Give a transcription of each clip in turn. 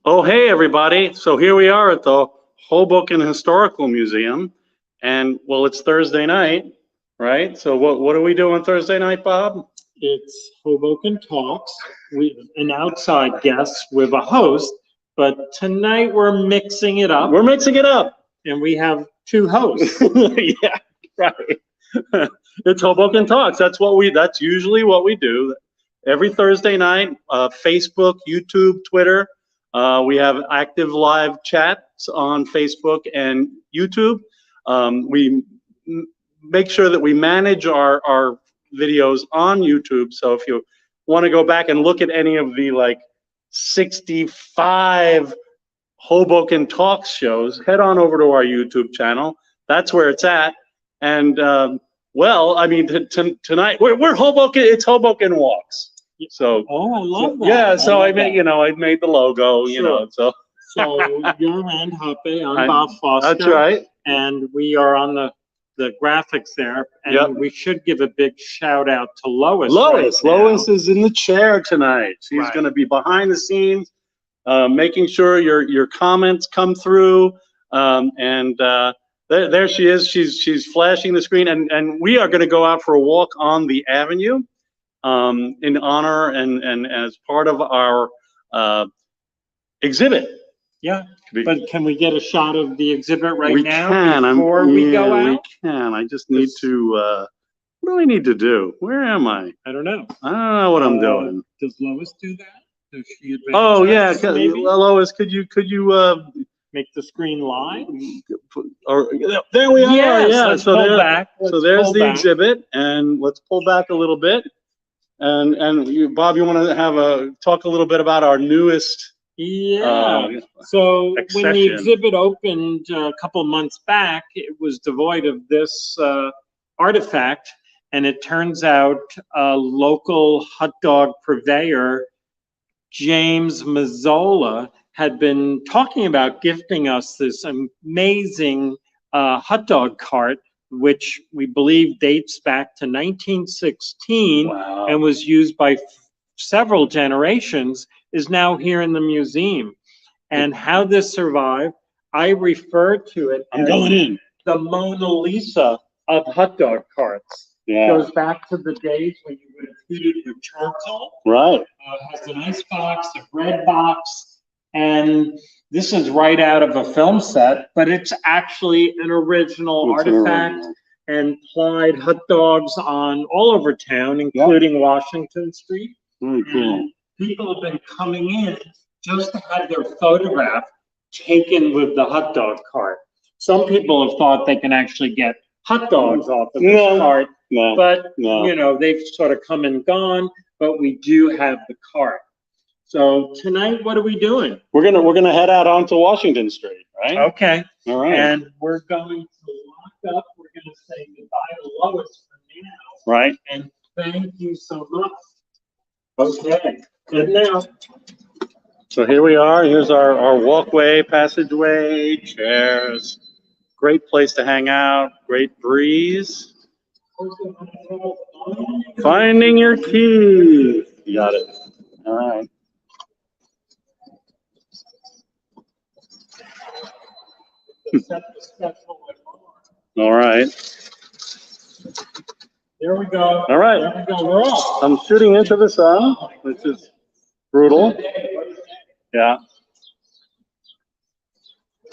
Oh, hey, everybody. So here we are at the Hoboken Historical Museum. And, well, it's Thursday night, right? So what do we do on Thursday night, Bob? It's Hoboken Talks. We an outside guest with a host, but tonight we're mixing it up. We're mixing it up. And we have two hosts. Yeah, right. It's Hoboken Talks. That's usually what we do. Every Thursday night, Facebook, YouTube, Twitter. We have active live chats on Facebook and YouTube. We make sure that we manage our videos on YouTube. So if you want to go back and look at any of the 65 Hoboken Talks shows, head on over to our YouTube channel. That's where it's at. And well, I mean, tonight we're Hoboken. It's Hoboken Walks. So oh, I love that. Yeah, so I made I made the logo. Sure. So you're Rand Hoppe. I'm Bob Foster. That's right. And we are on the graphics there. And we should give a big shout out to Lois. Lois is in the chair tonight. She's going to be behind the scenes, making sure your comments come through. There she is. She's flashing the screen, and we are going to go out for a walk on the avenue. In honor and as part of our exhibit. Yeah, but can we get a shot of the exhibit now before we go out? We can. I just need to, what do I need to do? Where am I? I don't know. I don't know what I'm doing. Does Lois do that? Does she advance? Oh, yeah. Lois, could you make the screen live? Or there we are. Yes, yeah. Let's pull back. So there's the exhibit, and let's pull back a little bit. And you, Bob, you want to talk a little bit about our newest? So when the exhibit opened a couple of months back, it was devoid of this artifact, and it turns out a local hot dog purveyor, James Mazzola, had been talking about gifting us this amazing hot dog cart, which we believe dates back to 1916 and was used by several generations, is now here in the museum. And how this survived, I refer to it as the Mona Lisa of hot dog carts. Yeah. It goes back to the days when you would have heated with charcoal. Right. Has an ice box, a bread box, and this is right out of a film set, but it's actually an original artifact and plied hot dogs on all over town, including Washington Street. Very cool. And people have been coming in just to have their photograph taken with the hot dog cart. Some people have thought they can actually get hot dogs off of this cart, but they've sort of come and gone, but we do have the cart. So tonight, what are we doing? We're gonna head out onto Washington Street, right? Okay. All right. And we're going to lock up. We're going to say goodbye to Lois for now. Right. And thank you so much. Okay. Good now. So here we are. Here's our walkway, passageway, chairs. Great place to hang out. Great breeze. Finding your key. You got it. All right. All right. There we go. All right. There we go. We're off. I'm shooting into the sun, which is brutal. Yeah.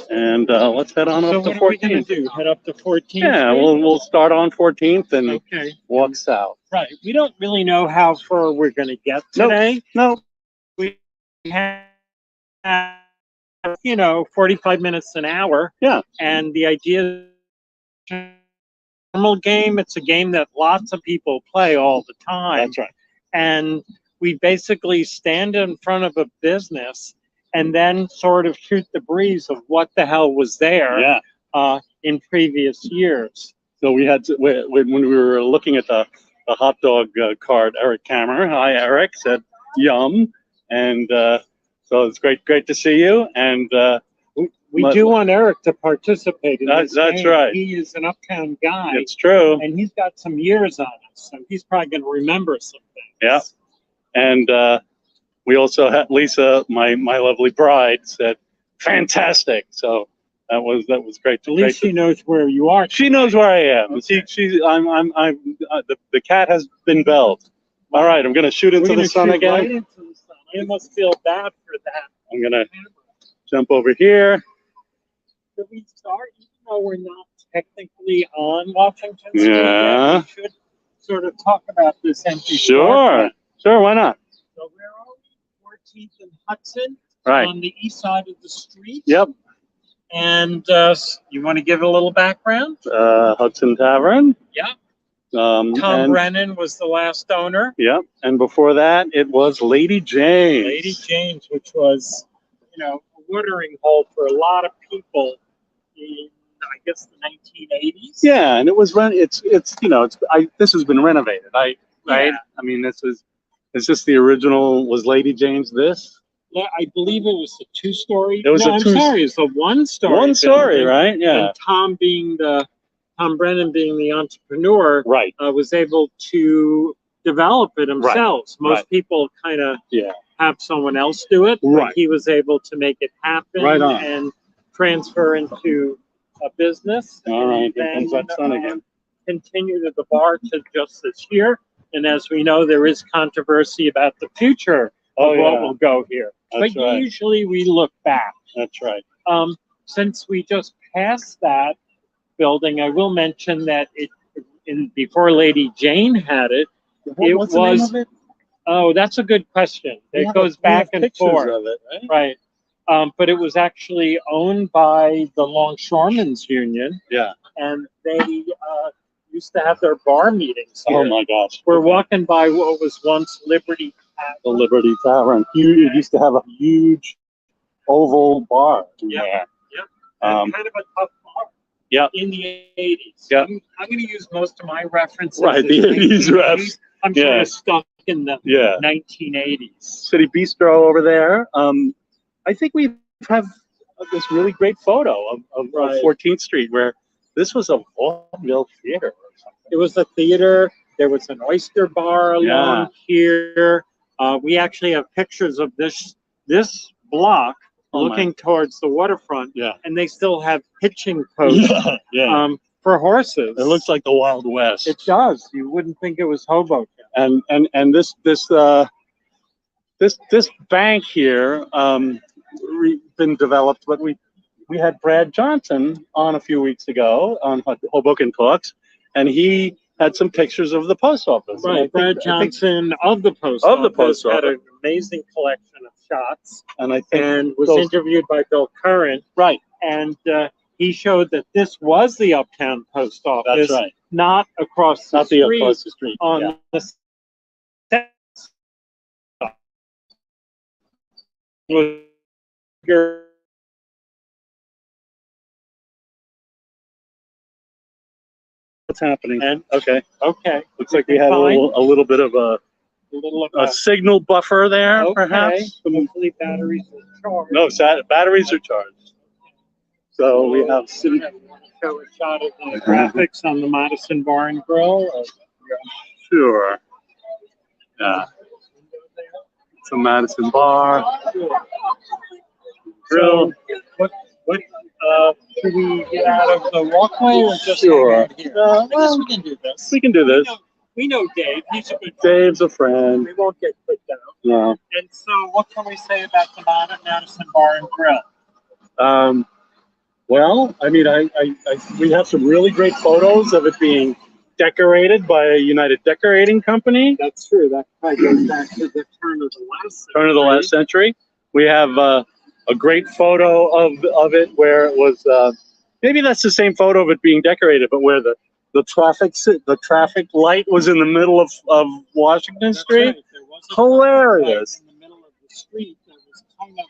And let's head on up to 14th. So what are we going to do? Head up to 14th? Yeah, we'll start on 14th and walk south. Right. We don't really know how far we're going to get today. No. We have 45 minutes an hour. Yeah. And the idea is a normal game. It's a game that lots of people play all the time. That's right. And we basically stand in front of a business and then sort of shoot the breeze of what the hell was there in previous years. So we had to, when we were looking at the hot dog cart, Eric Kammer, hi Eric, said yum. And so it's great to see you. And we do want Eric to participate in this That's game. right. He is an uptown guy. It's true. And he's got some years on us, so he's probably going to remember some things. Yeah. And we also had Lisa, my lovely bride, said, "Fantastic!" So that was great. At least she knows where you are. She knows where I am. Okay. The cat has been belled. All right, I'm gonna shoot into the sun again. Right into the sun. I almost feel bad for that. I'm gonna jump over here. Should we start, even though we're not technically on Washington Street? Yeah. We should sort of talk about this empty Sure, why not? So we're on 14th and Hudson, right on the east side of the street. Yep. And you want to give a little background? Hudson Tavern. Yeah. Tom Brennan was the last owner. Yep. And before that, it was Lady Jane's. Lady Jane's, which was, a watering hole for a lot of people in, I guess, the 1980s. Yeah, and it was this has been renovated. Right? I mean, is this the original? Was Lady Jane's this? Yeah, I believe it was a two-story. It was it's a one-story. One story, right? Yeah. And Tom Brennan being the entrepreneur, right, was able to develop it themselves. Right. Most people kind of have someone else do it, but he was able to make it happen and transfer into a business. All right, and here comes that sun again. Continue to the bar to just this year. And as we know, there is controversy about the future of what will go here. That's but usually we look back. That's right. Since we just passed that building, I will mention that before Lady Jane had it, What's the name of it? Oh, that's a good question. It goes back and forth. Of it, right? But it was actually owned by the Longshoremen's Union. Yeah. And they used to have their bar meetings here. Oh my gosh. We're walking by what was once Liberty Tavern. The Liberty Tavern. It used to have a huge oval bar in there. Yep. And kind of a tough bar. Yep. In the 80s. Yep. I'm going to use most of my references. Right, the 80s refs. I'm sort of stuck in the 1980s. City Bistro over there. I think we have this really great photo of 14th Street where this was a vaudeville theater. It was a theater. There was an oyster bar along here. We actually have pictures of this block looking towards the waterfront. Yeah. And they still have hitching posts for horses. It looks like the Wild West. It does. You wouldn't think it was Hoboken. And this bank here been developed, but we had Brad Johnson on a few weeks ago on Hoboken Talks, and he had some pictures of the post office. Right, Brad Johnson of the post office had an amazing collection of shots, and was interviewed by Bill Curran. Right, and he showed that this was the Uptown Post Office. That's right. Not across the street. Across the street. On the What's happening? And okay. Looks like we had a little bit of a signal buffer there, perhaps. Hopefully batteries are charged. No, batteries are charged. So we have city. Show a shot of the graphics on the Madison Bar and Grill. Sure. Yeah. It's a Madison Bar. Grill. What should we get out of the walkway or just sure? Here? I guess we can do this. We can do this. We know Dave. He's a good friend. Dave's a friend. We won't get put down. No. And so, what can we say about the Madison Bar and Grill? Well, I mean, we have some really great photos of it being decorated by a United Decorating Company. That's true. That probably goes back to the turn of the last century. We have a great photo of it where it was maybe that's the same photo of it being decorated, but where the traffic light was in the middle of Washington Street. Right. There was hilarious. In the middle of the street that was kind of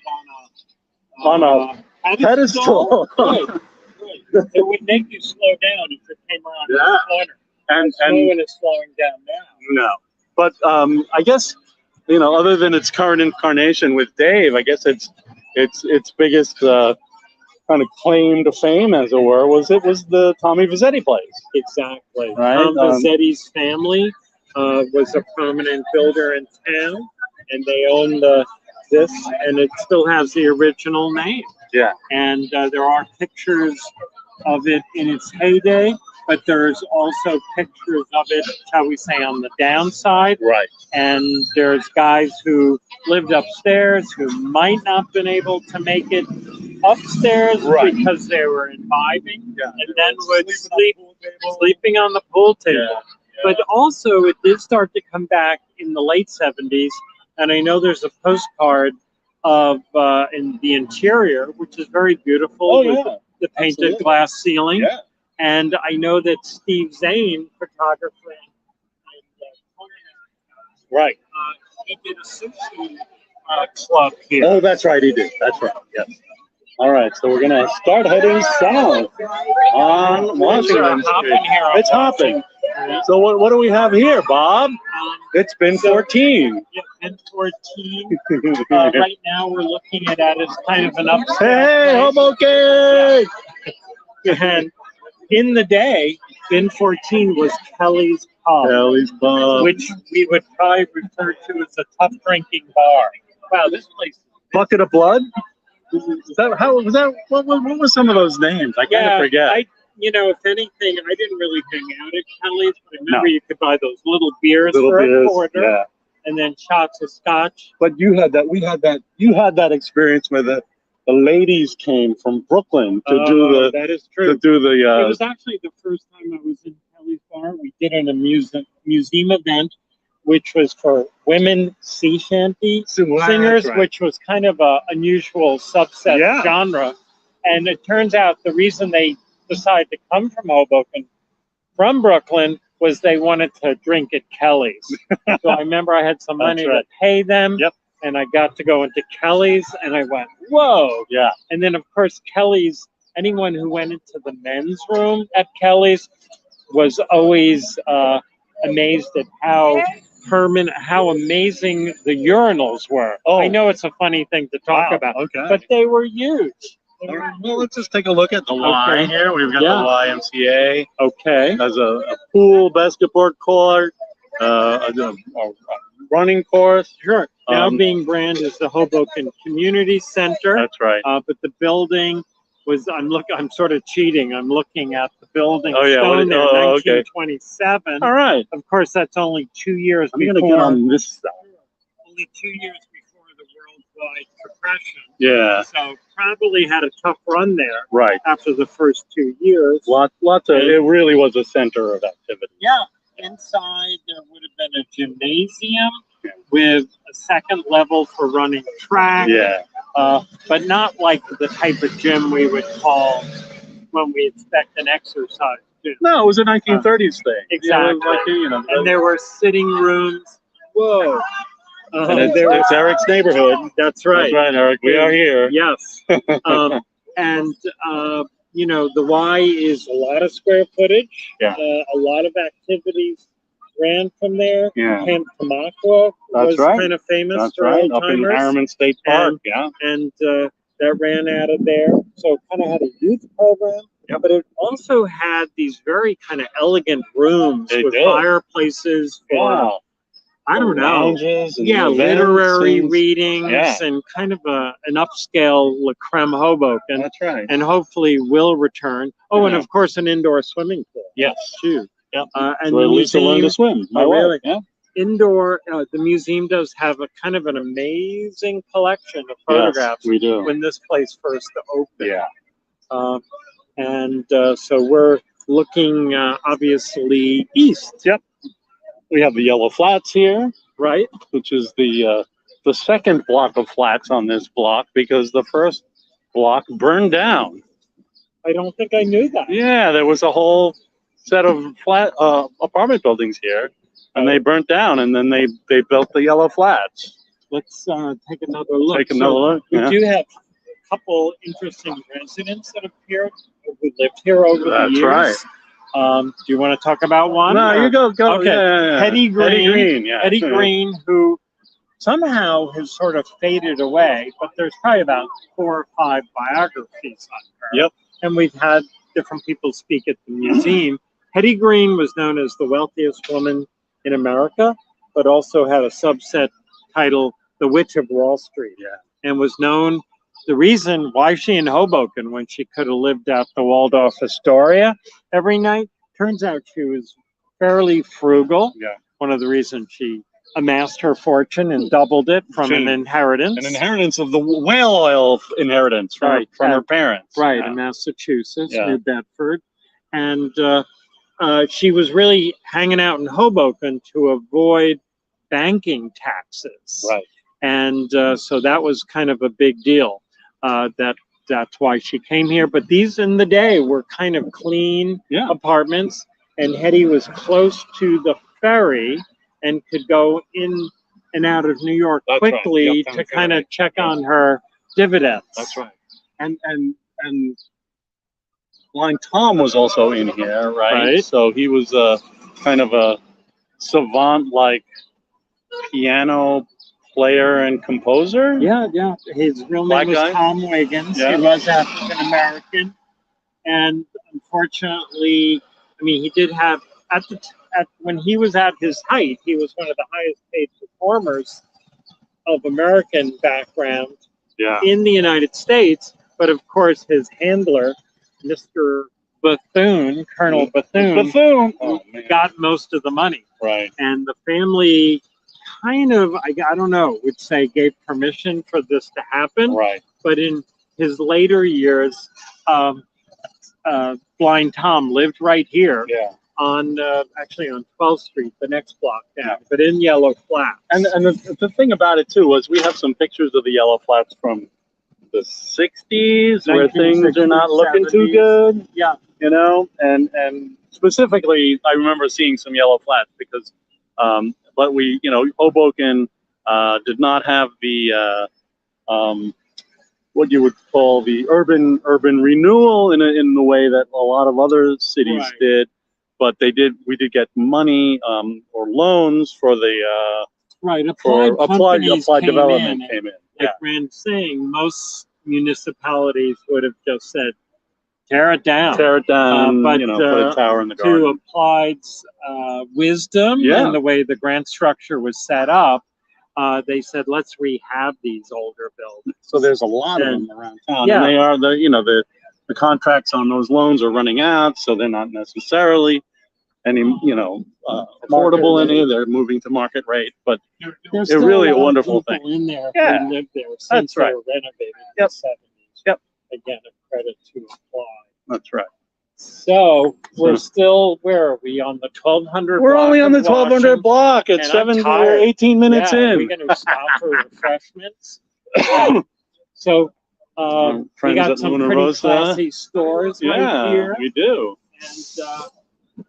on a pedestal. Right. It would make you slow down if it came around the corner. And when it's slowing down now. No, but I guess other than its current incarnation with Dave, I guess its biggest kind of claim to fame, as it were, was the Tommy Vazzetti place. Exactly. Right. Vazzetti's family was a prominent builder in town, and they own this, and it still has the original name. Yeah. And there are pictures of it in its heyday, but there's also pictures of it, shall we say, on the downside. Right. And there's guys who lived upstairs who might not have been able to make it upstairs because they were imbibing, and then would sleeping on the pool table. Yeah. But also, it did start to come back in the late 70s, and I know there's a postcard of in the interior, which is very beautiful with the painted glass ceiling. Yeah. And I know that Steve Zane, photographer, Right. He did a sushi club here. Oh, that's right, he did. That's right. Yes. All right, so we're gonna start heading south on Washington Street. It's hopping. So what do we have here, Bob? It's bin 14. Yeah, bin 14. Right now we're looking at it as kind of an upscale. Hey, Hoboken! And in the day, bin 14 was Kelly's Pub. Kelly's Pub. Which we would probably refer to as a tough drinking bar. Wow, this place. Bucket of Blood? Is that how was that? What were some of those names? I kind of forget. If anything, I didn't really hang out at Kelly's, but I remember you could buy those little beers for a quarter, and then shots of scotch. But you had that. You had that experience where the ladies came from Brooklyn to do the. That is true. To do the. It was actually the first time I was in Kelly's bar. We did an museum event, which was for women sea shanty singers, which was kind of a unusual subset genre. And it turns out the reason they decided to come from Hoboken, from Brooklyn, was they wanted to drink at Kelly's. So I remember I had some money to pay them, and I got to go into Kelly's, and I went, whoa. Yeah. And then, of course, Kelly's, anyone who went into the men's room at Kelly's was always amazed at how amazing the urinals were. Oh. I know it's a funny thing to talk about, but they were huge. All right. Well, let's just take a look at the Y here. We've got the YMCA. Okay. There's a pool, basketball court, a running course. Sure. Now being branded as the Hoboken Community Center. That's right. But the building was, I'm sort of cheating. I'm looking at the building. Oh, yeah. Stone there, 1927. All right. Of course, that's only 2 years before. I'm going to get on this side. Only 2 years before the worldwide depression. Yeah. So probably had a tough run there. Right. After the first 2 years. Lots of, it really was a center of activity. Yeah. Inside there would have been a gymnasium with a second level for running track. Yeah. But not like the type of gym we would call when we expect an exercise gym. No, it was a 1930s thing. Exactly. And there were sitting rooms. Whoa. And it's Eric's neighborhood. That's right. That's right, Eric. We are here. Yes. The Y is a lot of square footage. Yeah. A lot of activities ran from there. Yeah. Camp Tamaqua was kind of famous. That's for right. old Up in timers. Harriman State Park. And that ran out of there. So it kind of had a youth program. Yep. But it also had these very kind of elegant rooms with fireplaces for, I don't know. Lounges and literary readings and kind of an upscale La Creme Hoboken. That's right. And hopefully will return. Oh, and of course an indoor swimming pool. Yes. Too. Yep. And so at least to learn to swim. Oh, really? Yeah. Indoor, the museum does have a kind of an amazing collection of photographs. Yes, we do. When this place first opened. Yeah. So we're looking obviously east. Yep. We have the yellow flats here, right? Which is the second block of flats on this block because the first block burned down. I don't think I knew that. Yeah, there was a whole set of flat apartment buildings here, and they burnt down, and then they built the yellow flats. Let's take another look. We do have a couple interesting residents that appeared who lived here over the years. That's right. Do you want to talk about one? No, you go. Okay. Yeah. Eddie Green. Eddie Green, who somehow has sort of faded away, but there's probably about 4 or 5 biographies on her. Yep. And we've had different people speak at the museum. Hetty Green was known as the wealthiest woman in America, but also had a subset title The Witch of Wall Street. Yeah. And was known, the reason why she in Hoboken when she could have lived out the Waldorf Astoria every night, turns out she was fairly frugal. Yeah. One of the reasons she amassed her fortune and doubled it from an inheritance. An inheritance of the whale oil inheritance from her parents. Right, Yeah. in Massachusetts, Yeah. New Bedford. And she was really hanging out in Hoboken to avoid banking taxes. Right. And so that was kind of a big deal. That's why she came here. But these in the day were kind of clean apartments. And Hetty was close to the ferry and could go in and out of New York quickly to kind of check on her dividends. That's right. And Blind Tom was also in here, right? So he was kind of a savant-like piano player and composer. Yeah. His real name was Tom Wiggins. Yeah. He was African American, and unfortunately, I mean, he did have when he was at his height, he was one of the highest paid performers of American background in the United States. But of course, his handler, Mr. Bethune, Colonel Bethune, got most of the money. Right. And the family kind of, I don't know, would say gave permission for this to happen. Right. But in his later years, Blind Tom lived right here. Yeah. On actually on 12th Street, the next block down, but in Yellow Flats. And the thing about it too was we have some pictures of the Yellow Flats from the 60s where things are not looking 70s. Too good. Yeah. You know, and specifically, I remember seeing some Yellow Flats because, but we, you know, Hoboken did not have the what you would call the urban renewal in the way that a lot of other cities did. But we did get money or loans for the applied development came in. Like Rand saying, most municipalities would have just said, tear it down, but you know, put a tower in the garden. To Applied's wisdom and the way the grant structure was set up, they said, let's rehab these older buildings. So there's a lot of them around town, and they are the contracts on those loans are running out, so they're not necessarily any, affordable any. They're moving to market rate, but they're really a wonderful thing. In there, who lived there since they were renovated in the 70s. Yep. Again, a credit to Applied. That's right. So we're still, where are we, on the 1200? We're only on the 1200 block at 18 minutes in. We're going to stop for refreshments. So we got some pretty classy stores right here. We do. And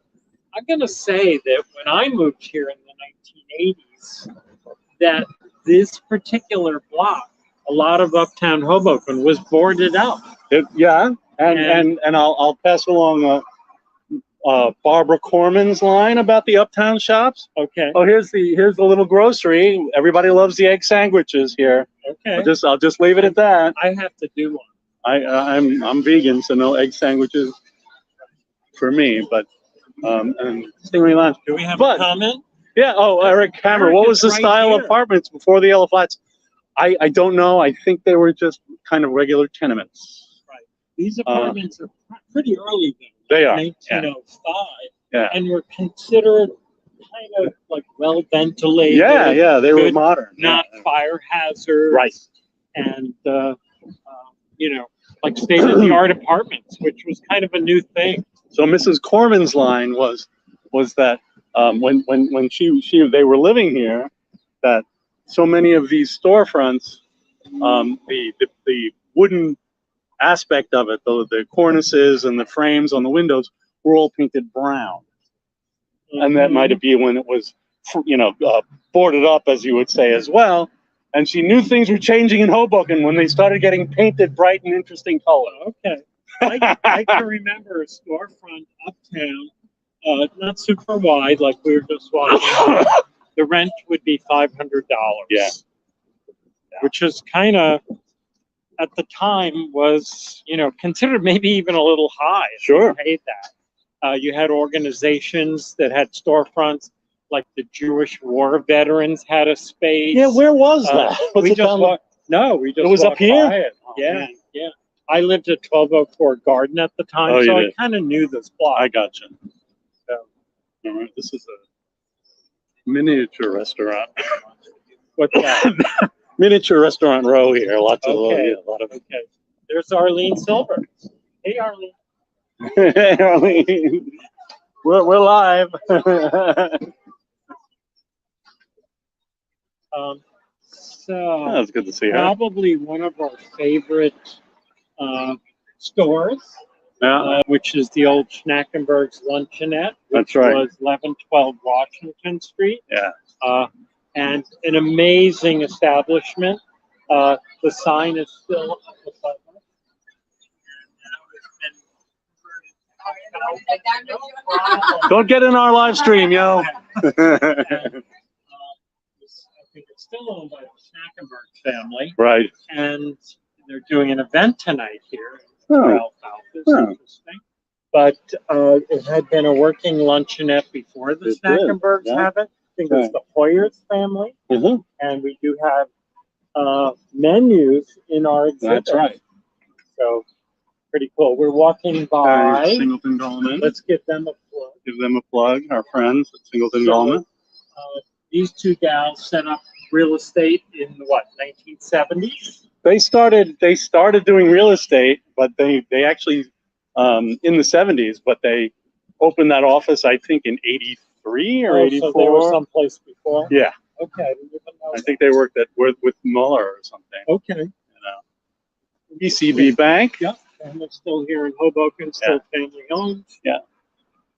I'm going to say that when I moved here in the 1980s, that this particular block, a lot of uptown Hoboken was boarded up. And I'll pass along Barbara Corman's line about the uptown shops. Okay. Oh, here's the little grocery. Everybody loves the egg sandwiches here. Okay. I'll just leave it at that. I have to do one. I'm vegan, so no egg sandwiches for me. But and Stingray Lounge. Do we have a comment? Yeah. Oh, Eric Hammer. What was the style of apartments before the Yellow Flats? I don't know. I think they were just kind of regular tenements. Right. These apartments are pretty early though. They are. 1905. Yeah. And were considered kind of like well ventilated. Yeah. They were modern. Not fire hazards. Right. And like state-of-the-art apartments, which was kind of a new thing. So Mrs. Corman's line was that when they were living here, that so many of these storefronts, the wooden aspect of it, the cornices and the frames on the windows were all painted brown. And that might be when it was, boarded up, as you would say as well. And she knew things were changing in Hoboken when they started getting painted bright and interesting color. Okay. I can remember a storefront uptown, not super wide, like we were just watching. The rent would be $500. Yeah. Which is kind of, at the time, was, considered maybe even a little high. Sure. Paid that. You had organizations that had storefronts like the Jewish war veterans had a space. Yeah, where was that? Was We it just down walked. No, we just It was up walked here? by it. Oh, Yeah, man. yeah. I lived at 1204 Garden at the time, Oh, you so I did. kind of knew this block. I got you. So, All right, this is a miniature restaurant. what's that? Miniature restaurant row here. Lots of Okay. yeah, a lot of. Okay. There's Arlene Silver. Hey, Arlene. Hey, Arlene. We're live. So That's good to see her. probably one of our favorite stores, which is the old Schnackenberg's Luncheonette, which That's right. was 1112 Washington Street. Yeah. And an amazing establishment. The sign is still up above us. Don't get in our live stream, yo. I think it's still owned by the Schnackenberg family. Right. And they're doing an event tonight here. Oh. Alfalfa. It's interesting. But it had been a working luncheonette before the Schnackenbergs have it. I think it was the Hoyers family. Mm-hmm. And we do have menus in our exhibit. That's right. So pretty cool. We're walking by. Singleton Gallman. Let's give them a plug. Give them a plug, our friends at Singleton Gallman. These two gals set up real estate in what, 1970s? They started doing real estate, but they actually in the 70s, but they opened that office I think in 83 or 84. So they were someplace before? Yeah. Okay. I didn't even know I think they worked with Muller or something. Okay. You know. BCB Bank. Yep. And they're still here in Hoboken, still family owned. Yeah.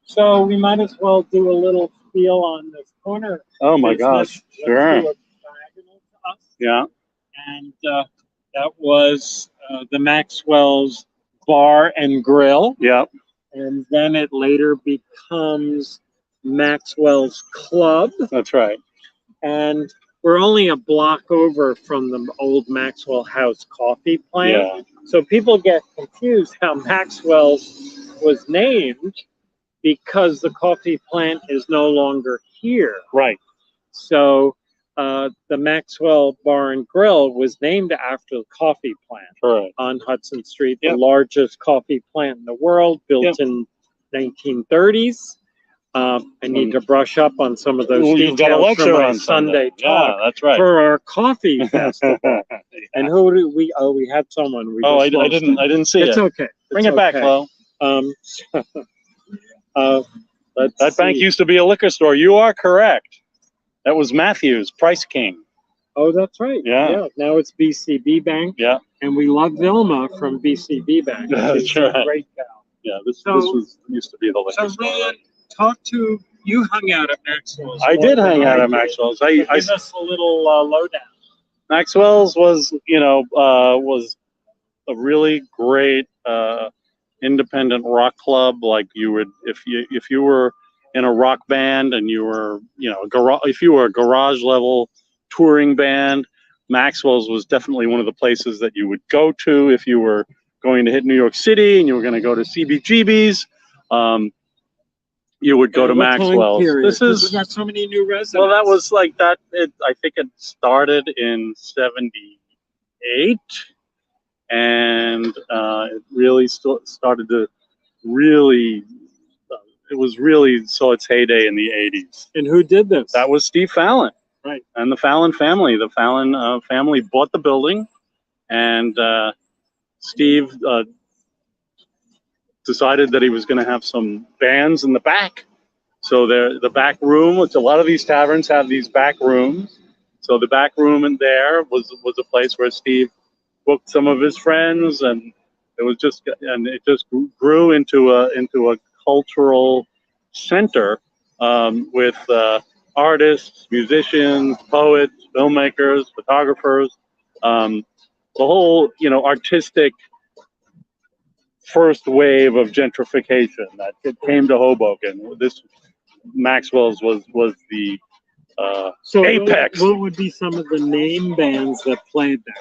So we might as well do a little spiel on this corner. Oh my gosh. Sure. Do a diagonal to us. Yeah. And that was the Maxwell's Bar and Grill. Yeah. And then it later becomes Maxwell's Club. That's right. And we're only a block over from the old Maxwell House coffee plant. Yeah. So people get confused how Maxwell's was named because the coffee plant is no longer here. Right. So the Maxwell Bar and Grill was named after the coffee plant on Hudson Street, the largest coffee plant in the world, built in 1930s. I need to brush up on some of those details for my Sunday talk. Yeah, that's right. For our coffee festival. And who do we? Oh, we had someone. I didn't see it. It's okay. Bring it back, Flo. That bank used to be a liquor store. You are correct. That was Matthews, Price King. Oh, that's right. Yeah. Now it's BCB Bank. Yeah. And we love Vilma from BCB Bank. She's a great gal. Yeah, this used to be the liquor store. Ron, talk to you. Hung out at Maxwell's. I did hang out at Maxwell's. Give us a little lowdown. Maxwell's was, was a really great independent rock club. Like you would, if you were in a rock band and you were, if you were a garage level touring band, Maxwell's was definitely one of the places that you would go to if you were going to hit New York City and you were going to go to CBGB's. You would go to Maxwell's. We've got so many new residents. Well, that was like that. I think it started in '78, and it really started to really. It was really saw its heyday in the '80s. And who did this? That was Steve Fallon. Right. And the Fallon family. The Fallon family bought the building, and Steve decided that he was going to have some bands in the back. So the back room, which a lot of these taverns have these back rooms. So the back room in there was a place where Steve booked some of his friends, and it just grew into a cultural center with artists, musicians, poets, filmmakers, photographers, the whole artistic first wave of gentrification that came to Hoboken. This Maxwell's was the apex. What would be some of the name bands that played there?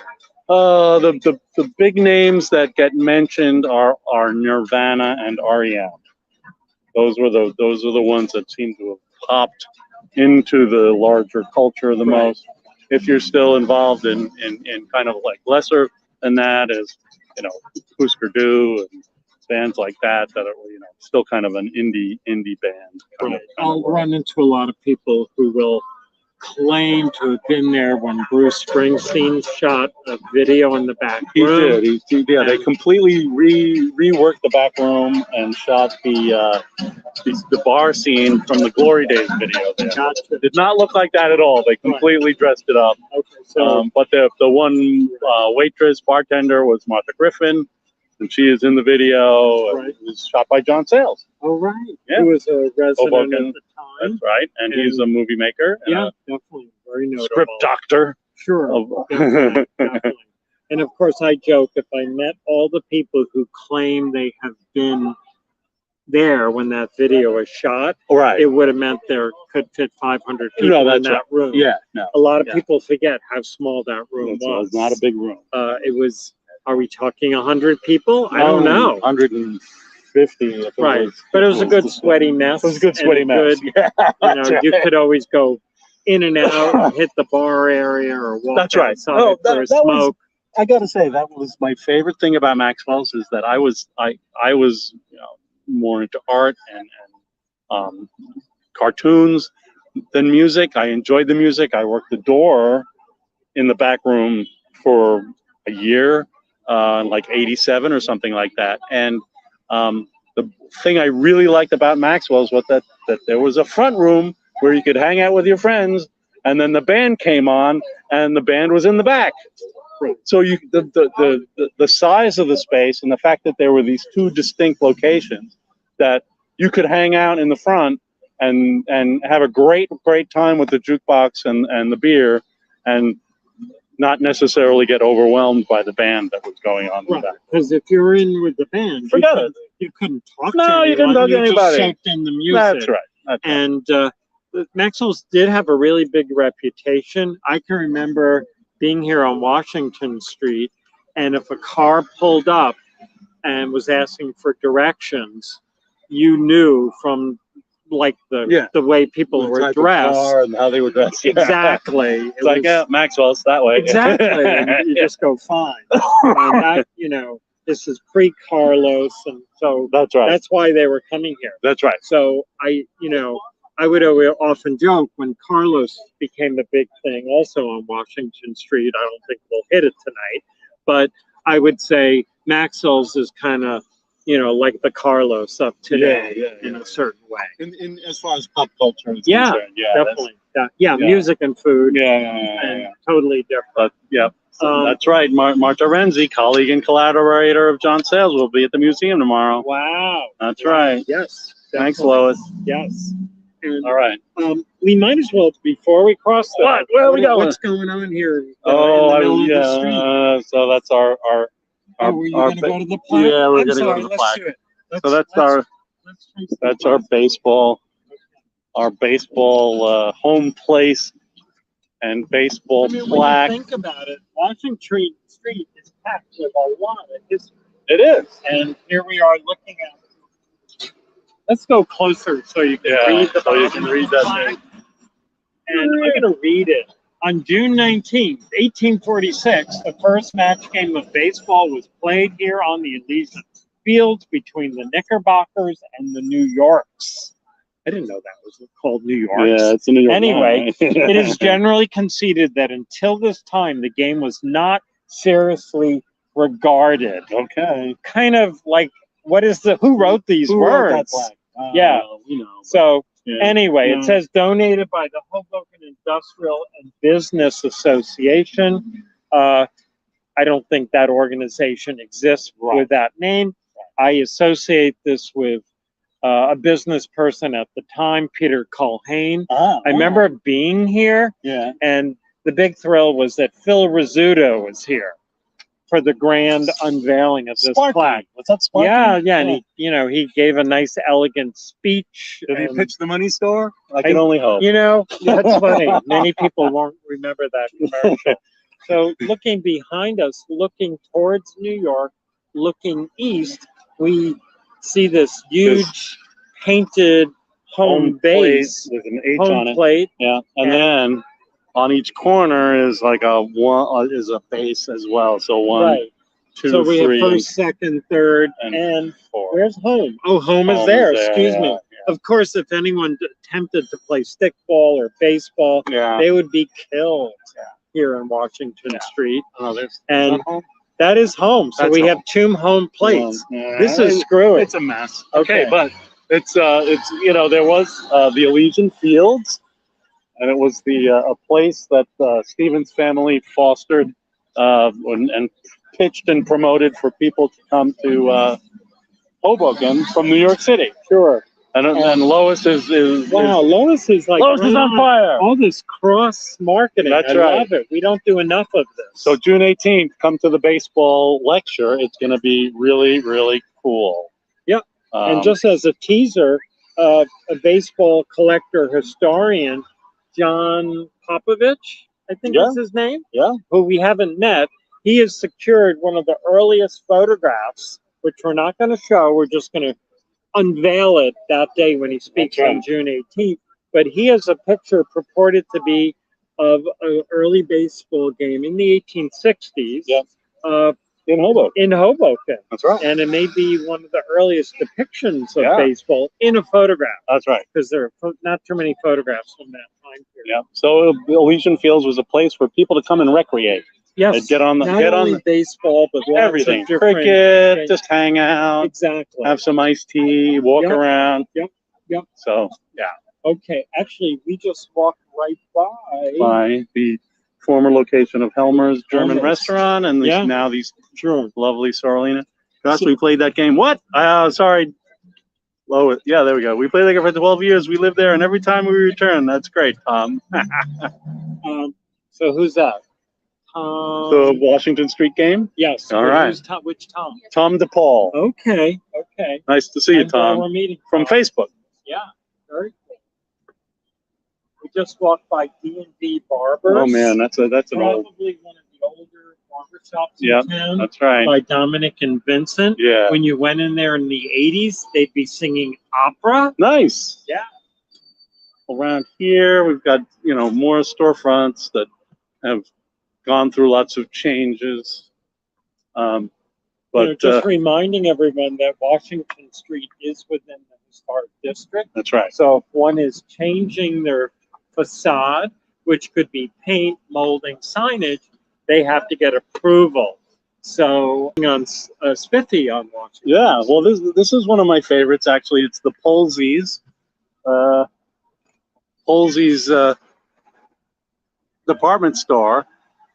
The big names that get mentioned are Nirvana and REM. Those are the ones that seem to have popped into the larger culture the most. If you're still involved in kind of like lesser than that, as you know, Husker Du and bands like that are, you know, still kind of an indie band. Right. I'll run into a lot of people who will claim to have been there when Bruce Springsteen shot a video in the back room. He did. Yeah, they completely reworked the back room and shot the bar scene from the Glory Days video there. Gotcha. It did not look like that at all. They completely dressed it up. Okay, so but the one waitress, bartender was Martha Griffin, and she is in the video. Right. It was shot by John Sayles. Oh, right. Yeah. Who was a resident Hoboken. at the time. That's right. And he's a movie maker. Yeah, definitely. Very notable. Script doctor. Sure. Definitely, definitely. And of course, I joke, if I met all the people who claim they have been there when that video was shot, Right. it would have meant there could fit 500 people in that room. Yeah, no. A lot of people forget how small that room was. It's not a big room. It was, are we talking 100 people? I don't know. 150. Right. But it was a good sweaty mess. It was a good sweaty mess. Yeah, you know, you could always go in and out and hit the bar area or walk outside for a smoke. I got to say, that was my favorite thing about Maxwell's, is that I was you know, more into art and cartoons than music. I enjoyed the music. I worked the door in the back room for a year, like '87 or something like that. And the thing I really liked about Maxwell's was that there was a front room where you could hang out with your friends, and then the band came on, and the band was in the back. So the size of the space and the fact that there were these two distinct locations that you could hang out in the front and have a great time with the jukebox and the beer, and not necessarily get overwhelmed by the band that was going on. Right, because if you're in with the band, you couldn't talk to anyone. No, you couldn't talk to anybody. Just soaked in the music. That's right. That's right. And Maxwell's did have a really big reputation. I can remember being here on Washington Street, and if a car pulled up and was asking for directions, you knew from like the way people were dressed and how they were dressed. Yeah. Exactly. It's like, yeah, Maxwell's that way. Exactly. And you just go, fine. And that, you know, this is pre-Carlos, and so that's right. That's why they were coming here. That's right. So I would often joke when Carlos became the big thing also on Washington Street. I don't think we'll hit it tonight, but I would say Maxwell's is kind of, you know, like the Carlos of today in a certain way. In as far as pop culture is concerned, definitely. Music and food. Totally different. That's right. Marta Renzi, colleague and collaborator of John Sayles, will be at the museum tomorrow. Wow. That's right. Yes. Definitely. Thanks, Lois. Yes. And, all right. We might as well, before we cross that. Where are we going? What's going on here? In the middle of the street? So that's our were you going to go to the plaque? Yeah, we're going to go to the plaque. That's our baseball, home place and baseball plaque. When you think about it, Washington Street is packed with a lot of history. It is. And here we are looking at it. Let's go closer so you can read the so you can read that thing. And I'm going to read it. On June 19th, 1846, the first match game of baseball was played here on the Elysian Fields between the Knickerbockers and the New Yorks. I didn't know that was called New Yorks. Yeah, it's a New York. Anyway, it is generally conceded that until this time, the game was not seriously regarded. Okay. Kind of like, who wrote these words? Anyway, it says donated by the Hoboken Industrial and Business Association. I don't think that organization exists with that name. I associate this with a business person at the time, Peter Culhane. I remember being here, and the big thrill was that Phil Rizzuto was here for the grand unveiling of this plaque. What's that, Sparky? Yeah, and he gave a nice, elegant speech. Did he pitch the money store? I can only hope. That's funny. Many people won't remember that commercial. So looking behind us, looking towards New York, looking east, we see this huge painted home base with an H home on it. plate. Yeah, and then on each corner is like a base as well. So one, Right. two, So we three, have first, second, third, and four. where's home? Oh, home is Home there. is there, Excuse me. yeah. Of course, if anyone attempted to play stickball or baseball, they would be killed here on Washington Street. Oh, and that is home. So we have two home plates. This is screwy. It's a mess. Okay, but it's there was the Elysian Fields, and it was a place that Stevens family fostered and pitched and promoted for people to come to Hoboken from New York City. Sure. And Lois is Lois is like Lois is on fire. All this cross marketing. That's I love it. We don't do enough of this. So June 18th, come to the baseball lecture. It's going to be really, really cool. Yep. And just as a teaser, a baseball collector historian, John Popovich, I think is his name. Yeah. Who we haven't met. He has secured one of the earliest photographs, which we're not going to show. We're just going to unveil it that day when he speaks on June 18th. But he has a picture purported to be of an early baseball game in the 1860s. Yep. In Hoboken. In Hoboken. That's right. And it may be one of the earliest depictions of baseball in a photograph. That's right. Because there are not too many photographs from that time period. Yeah. So Elysian Fields was a place for people to come and recreate. Yes. Get on the baseball, but everything. Lots of different Cricket, just hang out. Exactly. Have some iced tea, walk around. Yep. So yeah. Okay. Actually, we just walked right by the former location of Helmer's German restaurant, and now these lovely Sorolina. Gosh, we played that game. What? Sorry. Lois. Yeah, there we go. We played that game for 12 years. We lived there, and every time we return, that's great, Tom. So who's that? The Washington Street game? Yes. All right. Which Tom? Tom DePaul. Okay. Nice to see you, Tom. We're meeting from Facebook. Yeah. Very cool. We just walked by D&D Barbers. Oh man, that's an old. Probably one of the older barber shops in town. That's right. By Dominic and Vincent. Yeah. When you went in there in the 80s, they'd be singing opera. Nice. Yeah. Around here, we've got more storefronts that have gone through lots of changes. But just reminding everyone that Washington Street is within the historic district. That's right. So if one is changing their facade, which could be paint, molding, signage, they have to get approval. So on Spiffy on Washington. Yeah, well, this is one of my favorites, actually. It's the Polsey's. Polsey's department store.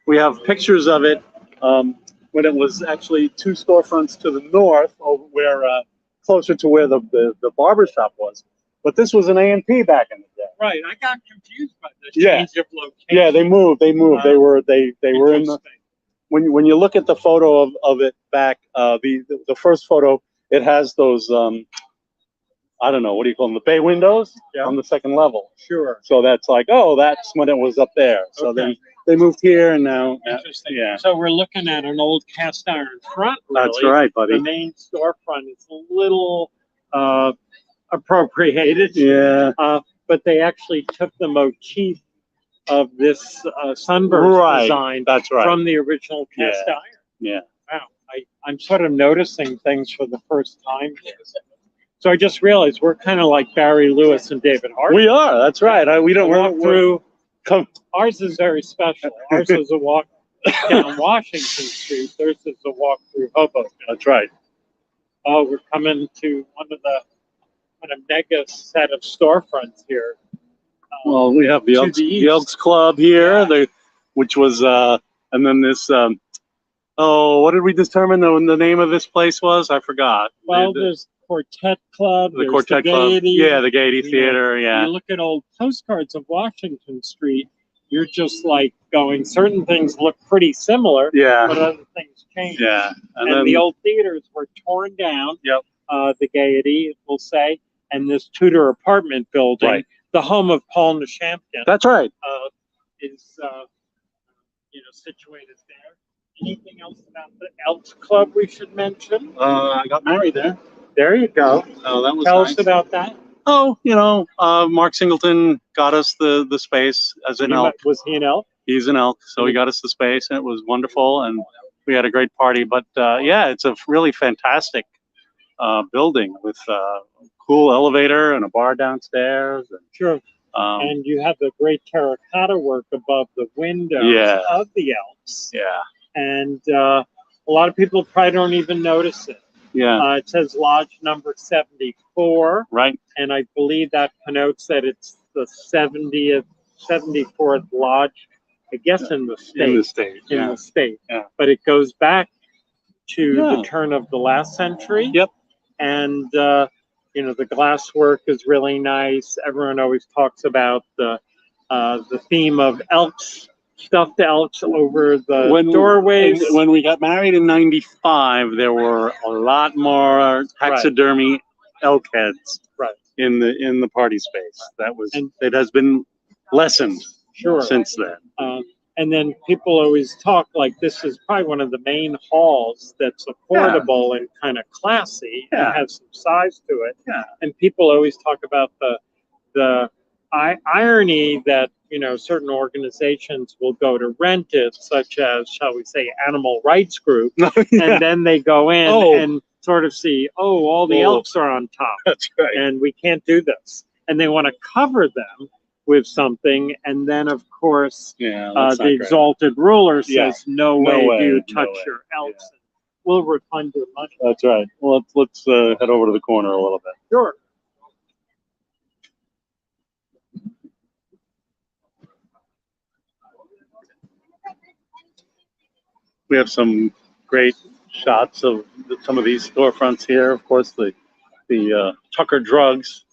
We have pictures of it when it was actually two storefronts to the north, where closer to where the barber shop was. But this was an A&P back in the day. Right, I got confused by the change of location. Yeah, they moved. They moved. They were in the. When you look at the photo of it back, the first photo, it has those I don't know, what do you call them, the bay windows on the second level. Sure. So that's like, oh, that's when it was up there. So then they moved here, and now. Interesting. So we're looking at an old cast iron front. Really. That's right, buddy. The main storefront is a little appropriated. Yeah. But they actually took the motif of this sunburst design from the original cast iron. Yeah. Wow. I'm sort of noticing things for the first time here. So I just realized we're kind of like Barry Lewis and David Hart. We are. That's right. We don't walk through. Ours is very special. Ours is a walk down Washington Street. Theirs is a walk through Hoboken. That's right. Oh, we're coming to one of the mega set of storefronts here. Well, we have the Elks Club here, which was, and then this. What did we determine the name of this place was? I forgot. Well, there's Quartet Club. The Quartet Club. Yeah, the Gaiety Theater. Yeah. You look at old postcards of Washington Street, you're just like going, certain things look pretty similar. Yeah. But other things change. Yeah. And then the old theaters were torn down. Yep. The Gaiety, we'll say, and this Tudor apartment building, the home of Paul Neshampton. That's right. Is situated there. Anything else about the Elks Club we should mention? I got married there. There you go. Oh, that was Tell nice. us about that. Oh, Mark Singleton got us the space as an elk. Was he an elk? He's an elk, so he got us the space, and it was wonderful, and we had a great party. But yeah, it's a really fantastic building with a cool elevator and a bar downstairs. And, sure. And you have the great terracotta work above the windows of the elks. Yeah. And a lot of people probably don't even notice it. Yeah. It says lodge number 74. Right. And I believe that connotes that it's the 74th lodge, I guess, in the state. In the state. In the state. Yeah. But it goes back to the turn of the last century. Yep. And, the glass work is really nice. Everyone always talks about the theme of elks, stuffed elks over the doorways. When we got married in '95, there were a lot more taxidermy elk heads in the party space. It has been lessened since then. And then people always talk like this is probably one of the main halls that's affordable and kind of classy and has some size to it. Yeah. And people always talk about the irony that, certain organizations will go to rent it, such as, shall we say, animal rights group, and then they go in and sort of see, all the elks are on top. That's right. And we can't do this. And they want to cover them with something, and then of course the exalted ruler says, no way do you touch your elks. We'll refund your money. That's right. Well, let's head over to the corner a little bit. Sure. We have some great shots of some of these storefronts here. Of course, the Tucker Drugs.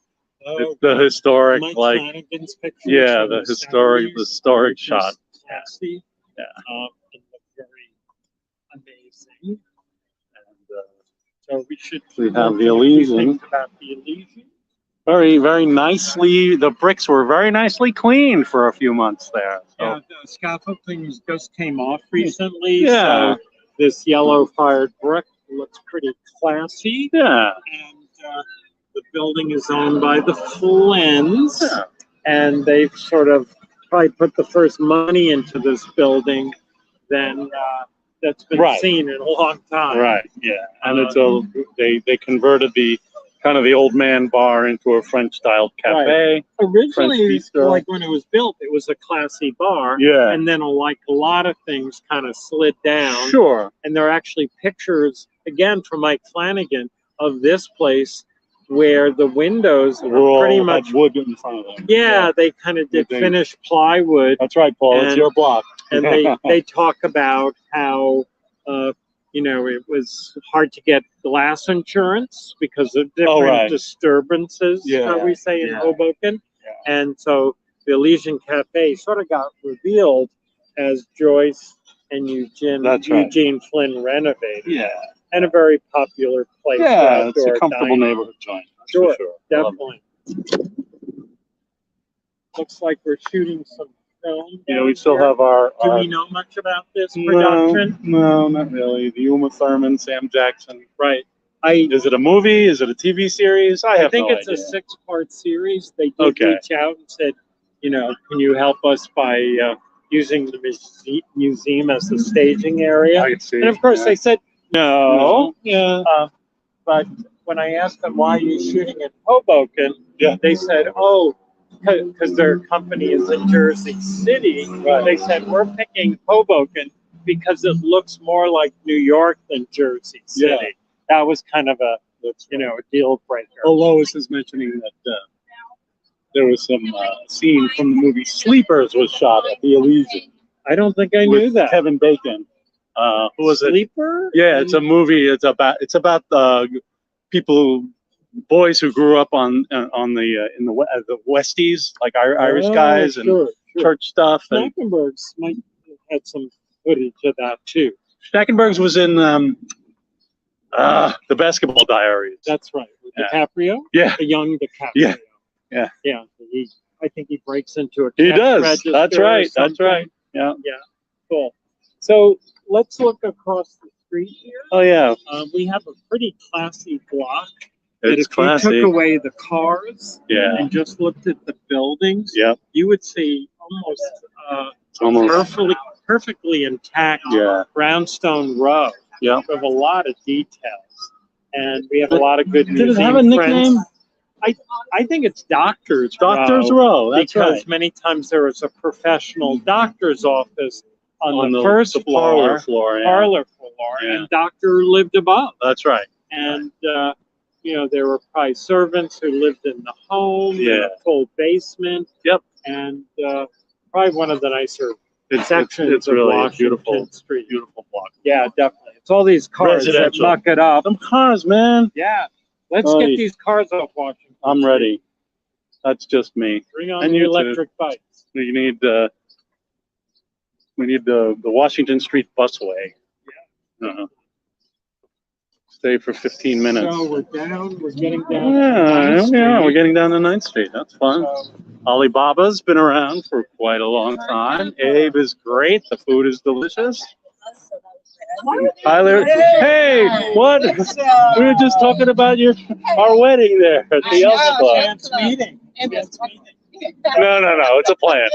It's the historic, the historic shot. Classy. Yeah. And very amazing. And so we have the Elysian. About the Elysian. Very, very nicely. The bricks were very nicely cleaned for a few months there. So. Yeah, the scaffolding just came off recently. Yeah. So this yellow fired brick looks pretty classy. Yeah. And the building is owned by the Flynn's, and they've sort of probably put the first money into this building than that's been seen in a long time. Right. Yeah. And they converted the kind of the old man bar into a French-style cafe. Originally, like when it was built, it was a classy bar. Yeah. And then, like a lot of things, kind of slid down. Sure. And there are actually pictures again from Mike Flanagan of this place, where the windows were pretty much wood in front of them. Yeah, they kind of did finished plywood. That's right, Paul. It's your block. And they talk about how it was hard to get glass insurance because of different disturbances, shall we say, in Hoboken. Yeah. And so the Elysian Cafe sort of got revealed as Joyce and Eugene Flynn renovated. Yeah. And a very popular place. Yeah, it's a comfortable neighborhood joint. Sure, definitely. Looks like we're shooting some film. We still have our. Do we know much about this production? No, not really. The Uma Thurman, Sam Jackson. Right. Is it a movie? Is it a TV series? I think it's a 6-part series. They did reach out and said, can you help us by using the museum as the staging area? I see. And of course they said, no. Yeah. But when I asked them why are you shooting in Hoboken, they said, because their company is in Jersey City. Right. They said we're picking Hoboken because it looks more like New York than Jersey City. Yeah. That was kind of a deal breaker. Lois is mentioning that there was some scene from the movie Sleepers was shot at the Elysian. I don't think I knew that. Kevin Bacon. Who was it? Sleeper? Yeah, it's a movie. It's about boys who grew up on the Westies, like Irish guys and church stuff. Schnackenberg's might have had some footage of that too. Schnackenberg's was in the Basketball Diaries. That's right. DiCaprio. Yeah. The young DiCaprio. Yeah. I think he breaks into a. He does. That's right. That's right. Yeah. Yeah. Cool. So let's look across the street here. Oh yeah. We have a pretty classy block. that if classy. you took away the cars and just looked at the buildings, you would see almost perfectly intact brownstone row with a lot of details. And we have a lot of good museum Did it have a nickname? friends. I think it's Doctor's Row. That's because right. many times there was a professional doctor's office on the first parlor floor, and doctor lived above. That's right. And you know, there were probably servants who lived in the home, in a full basement. And probably one of the nicer sections it's really of Washington beautiful Street. Beautiful block. Yeah, definitely. It's all these cars that Residential. muck it up. Some cars, man. Yeah. Let's get these cars off Washington. I'm ready. That's just me. Bring on the electric bikes. We need the Washington Street busway. Stay for 15 minutes. So we're getting down. We're getting down to 9th Street. That's fun. Alibaba's been around for quite a long time. Abe is great. The food is delicious. Tyler, hey, what? We were just talking about our wedding there at the Elks Club. Chance meeting. No, it's a plan.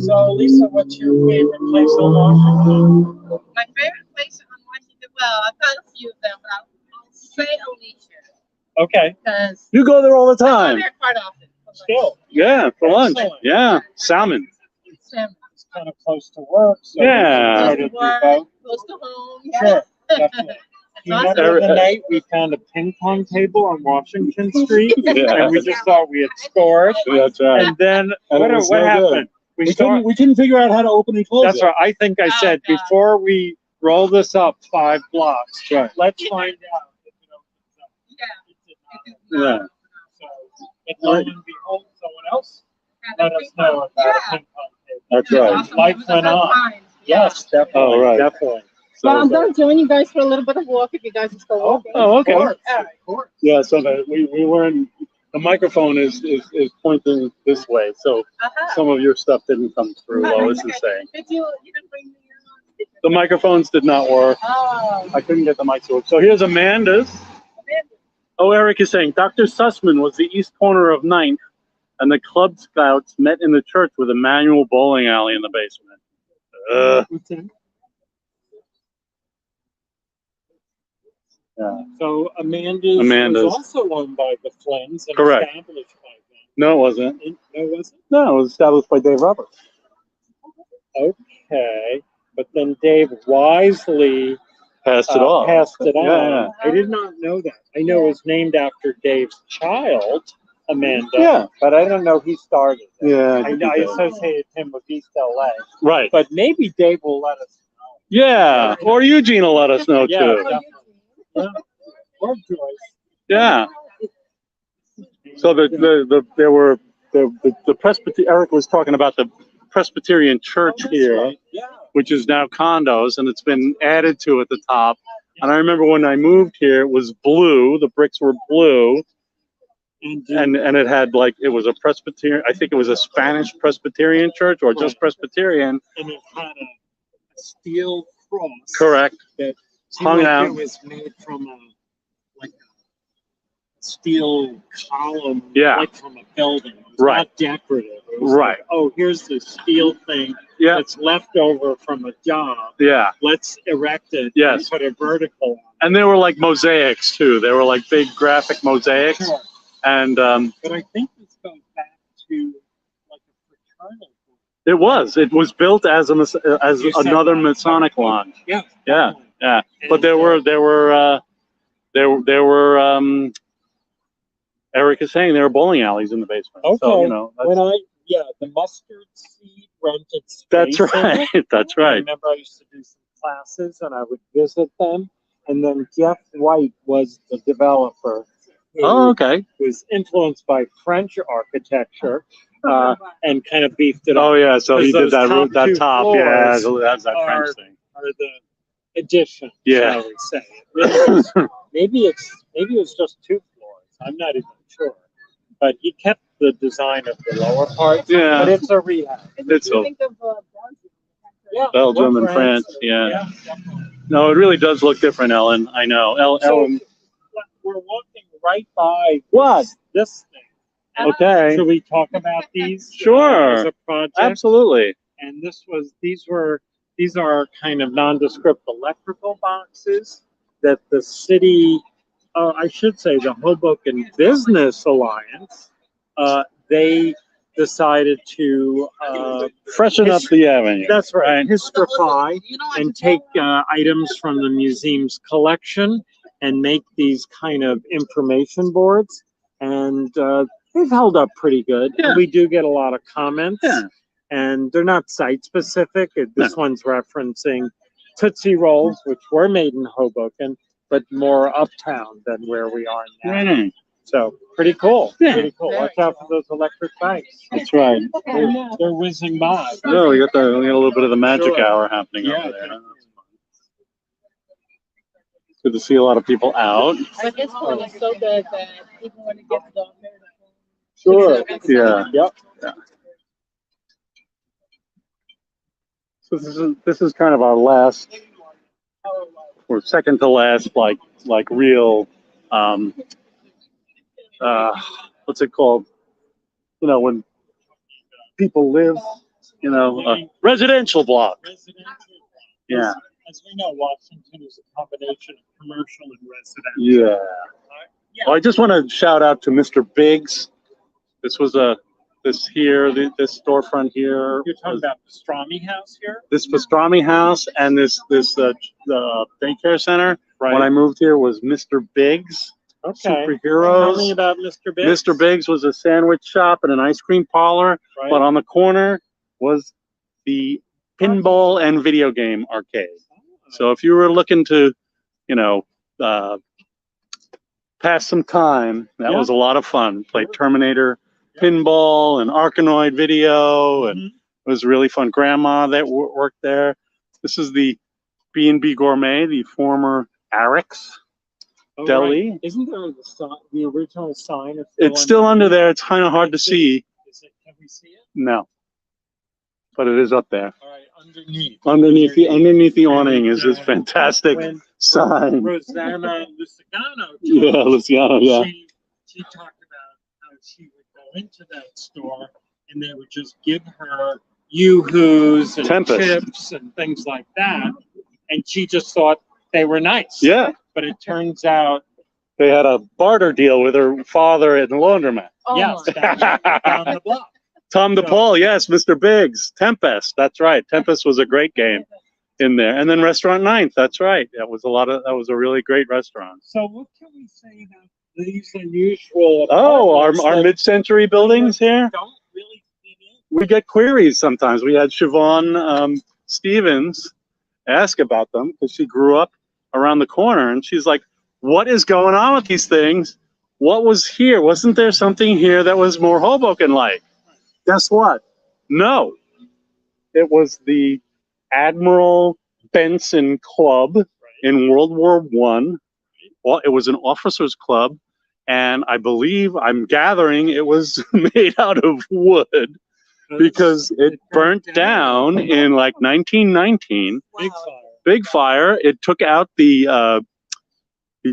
So, Lisa, what's your favorite place on Washington? My favorite place on Washington, well, I've got a few of them, but I'll say Alicia. Okay. Because You go there all the I go time. there quite often. Still. Yeah, for lunch. Excellent. Yeah, salmon. It's Kind of close to work. So Yeah. we can go to work, both. close to home. Sure, definitely. We met the other night, we found a ping pong table on Washington Street, and we just thought we had scored. That's right. And then And it what was so happened? We couldn't figure out how to open and close That's right. I think I said God. before we roll this up 5 blocks, let's find out if it opens up. Yeah. Yeah. So, but lo and behold, someone else let us know about a ping pong table. That's right. Awesome. Life It was a went good on. time. Yes, definitely. Oh, right. Definitely. Well, I'm going to join you guys for a little bit of walk if you guys are still walking. Oh, okay. Of course. Yeah, so we were in, the microphone is pointing this way, so some of your stuff didn't come through, Lois is saying. Did you didn't bring the The microphones did not work. Oh. I couldn't get the mic to work. So here's Amanda's. Oh, Eric is saying, Dr. Sussman was the east corner of 9th, and the Club Scouts met in the church with a manual bowling alley in the basement. Yeah. So Amanda's was also owned by the Flynns and Correct. established by them. No, it wasn't. No, was it? No, it was established by Dave Roberts. Okay, but then Dave wisely Passed it off. Passed it on. Yeah. I did not know that. I know it was named after Dave's child, Amanda. Yeah. But I don't know he started it. Yeah. I associated him with East LA. Right. But maybe Dave will let us know. Yeah. Or Eugene will let us know Yeah, too. definitely. Yeah. Or Joyce. Yeah. So there were the Presbyterian. Eric was talking about the Presbyterian church here, Right. Yeah. which is now condos, and it's been added to at the top. And I remember when I moved here, it was blue. The bricks were blue, and it had it was a Presbyterian. I think it was a Spanish Presbyterian church or just Presbyterian. And it had a steel cross. Correct. That Hung out. It was made from a steel column. Yeah. Like from a building. It was Right. Not decorative. It was Right. Like, oh, here's the steel thing. Yeah. That's left over from a job. Yeah. Let's erect it. Yes. And put it vertical on. And they were like mosaics too. They were like big graphic mosaics. Sure. And But I think this goes back to like a fraternal group. it was built as another Masonic lodge. Yeah. Yeah. Yeah. And, But there were Eric is saying there were bowling alleys in the basement. Okay. So, you know, the mustard seed rented space. that's right. That's I right. remember I used to do some classes and I would visit them. And then Jeff White was the developer. Oh, okay. Was influenced by French architecture and kind of beefed it up. Oh, yeah. So he did that two top. Yeah, floors that's that French thing. Or the addition, Yeah. shall we say. Maybe it was just 2 floors. I'm not even sure. But he kept the design of the lower part. Yeah. But it's a rehab. It's a Think of Yeah, Belgium and France. Yeah. No, it really does look different, Ellen. I know. Ellen. we're walking right by What? this thing. Okay. Should we talk about these? Sure. As a project? Absolutely. And these are kind of nondescript electrical boxes that the city, I should say the Hoboken Business Alliance, they decided to Freshen up the avenue. that's right, histrify and take items from the museum's collection and make these kind of information boards. And they've held up pretty good. Yeah. And we do get a lot of comments. Yeah. And they're not site specific. This one's referencing Tootsie Rolls, which were made in Hoboken, but more uptown than where we are now. Mm. So pretty cool. Yeah. Pretty cool. Watch out for those electric bikes. That's right. They're whizzing by. No, we got a little bit of the magic Sure. hour happening Yeah, over there. Good to see a lot of people out. But this one is so good that even when it gets dark. Sure. Yeah. Yep. So this is kind of our last, or second to last, like real, what's it called? You know, when people live, you know, residential block. Yeah. As we know, Washington is a combination of commercial and residential. Yeah. Well, I just want to shout out to Mr. Biggs. This was this storefront here. You're talking about the Pastrami House here? This pastrami house and this daycare center. Right. When I moved here was Mr. Biggs. Okay. Superheroes. Tell me about Mr. Biggs. Mr. Biggs was a sandwich shop and an ice cream parlor, Right. but on the corner was the pinball and video game arcade. So if you were looking to, you know, pass some time, that Yeah. was a lot of fun. Played Terminator pinball and Arkanoid video, and Mhm. it was really fun. Grandma that worked there. This is the B&B Gourmet, the former Arix Oh, Deli. right. Isn't there the original sign? It's still under there. It's kind of hard to see. Can we see it? No, but it is up there. All right, underneath. Underneath the awning is this And fantastic when sign. Rosanna Luciano, Yeah, Luciano. Yeah. she talked about how she would go into that store and they would just give her Yoo-hoos and Tempest. chips and things like that, and she just thought they were nice. Yeah. But it turns out, They had a barter deal with her father at the laundromat. Oh, yes, down the block. Tom DePaul, yes, Mr. Biggs, Tempest, that's right. Tempest was a great game in there. And then Restaurant Ninth, that's right. That was a really great restaurant. So what can we say about these unusual Oh, apartments our that mid-century buildings here? don't really fit in? We get queries sometimes. We had Siobhan Stevens ask about them because she grew up around the corner and she's like, what is going on with these things? What was here? Wasn't there something here that was more Hoboken-like? Guess what? No. It was the Admiral Benson Club in World War I. Well, it was an officers' club, and I'm gathering it was made out of wood because it burnt down in like 1919. Big fire. Big fire. It took out the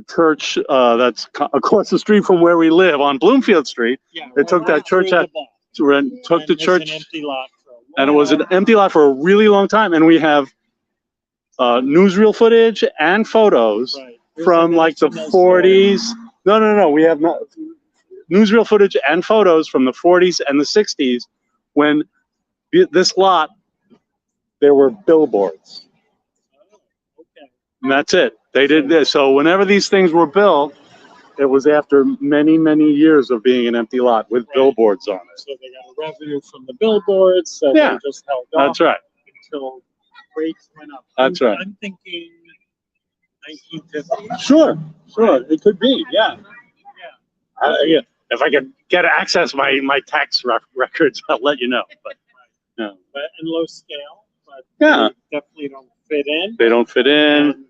church that's across the street from where we live on Bloomfield Street. Yeah, It took that church out. Took And the it was church, an empty lot for a while. and it was an empty lot for a really long time. And we have newsreel footage and photos Right. from like the 40s. No. We have newsreel footage and photos from the 40s and the 60s when this lot, there were billboards. Oh, okay. And that's it. They did this. So whenever these things were built, it was after many, many years of being an empty lot with billboards on it. So they got revenue from the billboards, so Yeah. they just held That's off right. until rates went up. That's right. I'm thinking 1950. Sure. It could be. Yeah. Yeah. Yeah. If I could get access my tax records, I'll let you know. But no. But in low scale, but Yeah. they definitely don't fit in. They don't fit in, And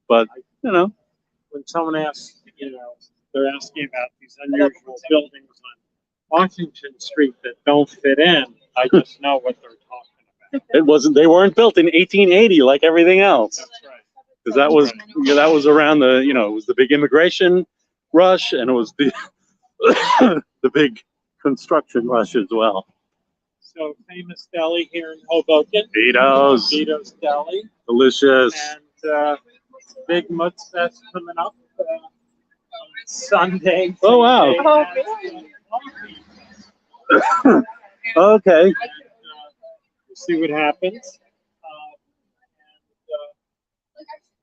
but you know. when someone asks, they're asking about these unusual buildings on Washington Street that don't fit in, I just know what they're talking about. They weren't built in 1880 like everything else. That's right. because that was around the, you know, it was the big immigration rush, and it was the the big construction rush as well. So famous deli here in Hoboken. Vito's. Vito's Deli. Delicious. And Big Mutz Fest coming up Sunday. Oh, wow. Okay. We'll see what happens.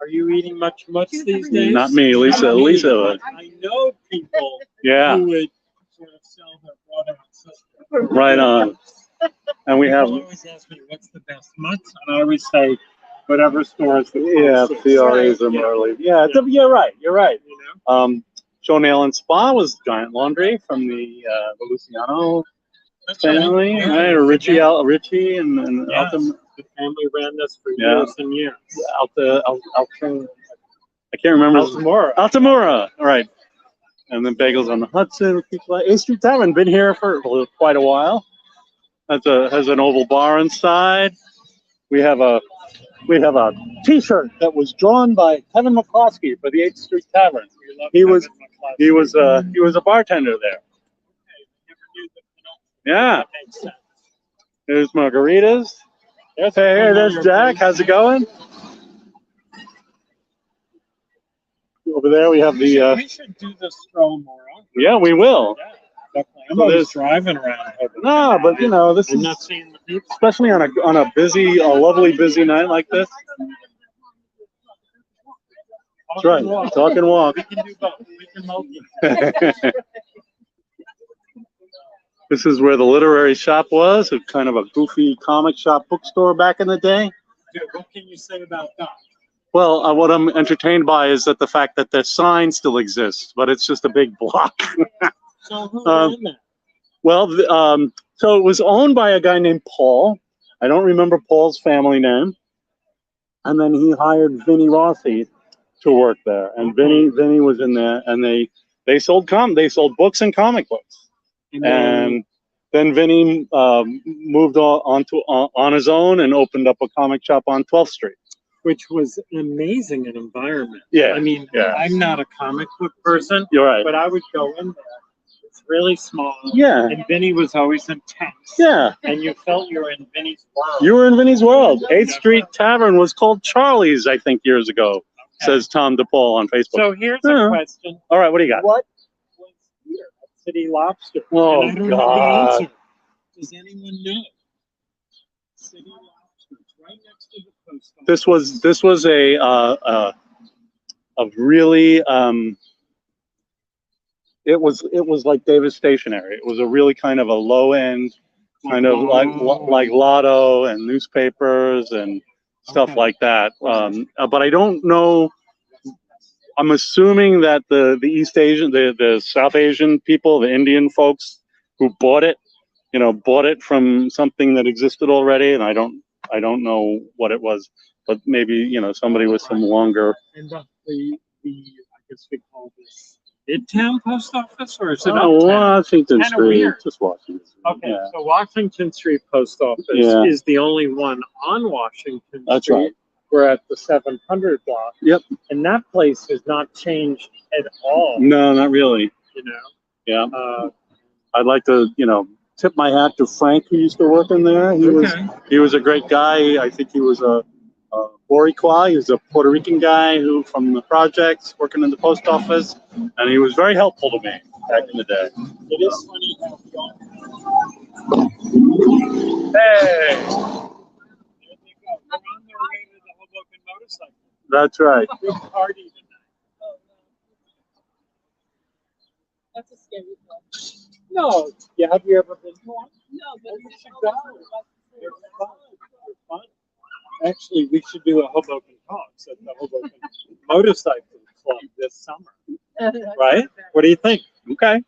Are you eating much mutz these days? Not me, Lisa. Lisa would. I know people Yeah. who would sort of sell their brother and sister. Right on. And we have. People always ask me, what's the best mutz? And I always say, whatever store is the closest. CRAs are early. Yeah, you're right. You're right. You know? Show Nail and Spa was Giant Laundry from the Luciano family, right? Or Richie and Yes. The family ran this for years and years. I can't remember. Altamura. All right. And then bagels on the Hudson. S2E19 Tavern, been here for quite a while. Has an oval bar inside. We have a T-shirt that was drawn by Kevin McCloskey for the S2E19 Tavern. He was a bartender there. Yeah. There's margaritas. Hey, there's Jack. How's it going? Over there we have the. We should do the stroll more. Yeah, we will. Yeah, definitely. I'm always driving around. No, but you know, this I'm is not seeing the people. especially on a lovely busy night like this. That's right. Talk and walk. We can do both. We can multitask. This is where the literary shop was, a kind of a goofy comic shop bookstore back in the day. Dude, what can you say about that? Well, what I'm entertained by is that the fact that the sign still exists, but it's just a big block. So who ran that? Well, so it was owned by a guy named Paul. I don't remember Paul's family name. And then he hired Vinny Rossi to work there, and Vinny was in there, and they sold books and comic books. And then Vinny moved on his own and opened up a comic shop on 12th Street. Which was an amazing environment. Yeah. I mean, Yeah. I'm not a comic book person. You're right. But I would go in there. It's really small. Yeah. And Vinny was always intense. Yeah. And you felt you were in Vinny's world. You were in Vinny's world. 8th Street Tavern was called Charlie's, I think, years ago, says Tom DePaul on Facebook. So here's a question. All right, what do you got? What was here at City Lobster? Oh, and I don't God. know the answer. Does anyone know? City Lobster. It's right next to the post office. This was a really it was like Davis Stationery. It was a really kind of a low end, kind of like Lotto and newspapers and stuff like that. But I don't know. I'm assuming that the East Asian, the South Asian people, the Indian folks who bought it from something that existed already, and I don't know what it was, but maybe somebody with some longer. And the I guess we call this Midtown Post Office, or is it Oh, uptown? Washington Kinda Street, weird. just Washington Street. Okay, Yeah. so Washington Street Post Office Yeah. is the only one on Washington That's Street. right. We're at the 700 block. Yep. And that place has not changed at all. No, not really. Yeah. Uh, I'd like to, tip my hat to Frank, who used to work in there. He was a great guy. I think he was a Boricua. He was a Puerto Rican guy from the projects working in the post office, and he was very helpful to me back in the day. it is funny how Hey, there they go. We're on their way to the Hoboken motorcycle. that's right. Big party tonight. That's a scary thought. No, yeah, have you ever been to one? No, but Oh, you should go. They're fun. They're fun. Actually, we should do a Hoboken Talks at the Hoboken Motorcycle Club this summer. Right? What do you think? Okay.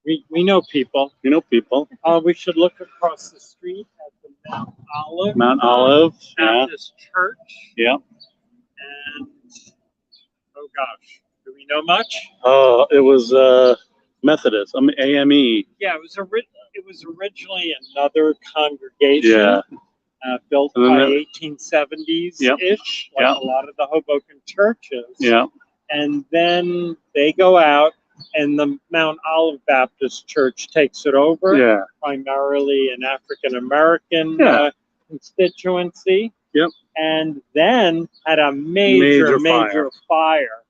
We know people. You know people. We should look across the street at the Mount Olive. Mount Olive. Yeah. Baptist Church. Yeah. And oh gosh, do we know much? Oh, it was Methodist. AME. Yeah, it was originally another congregation. Yeah. built And then by the- 1870s-ish, like Yep. a lot of the Hoboken churches. Yeah. And then they go out, and the Mount Olive Baptist Church takes it over, Yeah. primarily an African-American Yeah. constituency. Yep. And then had a major Major fire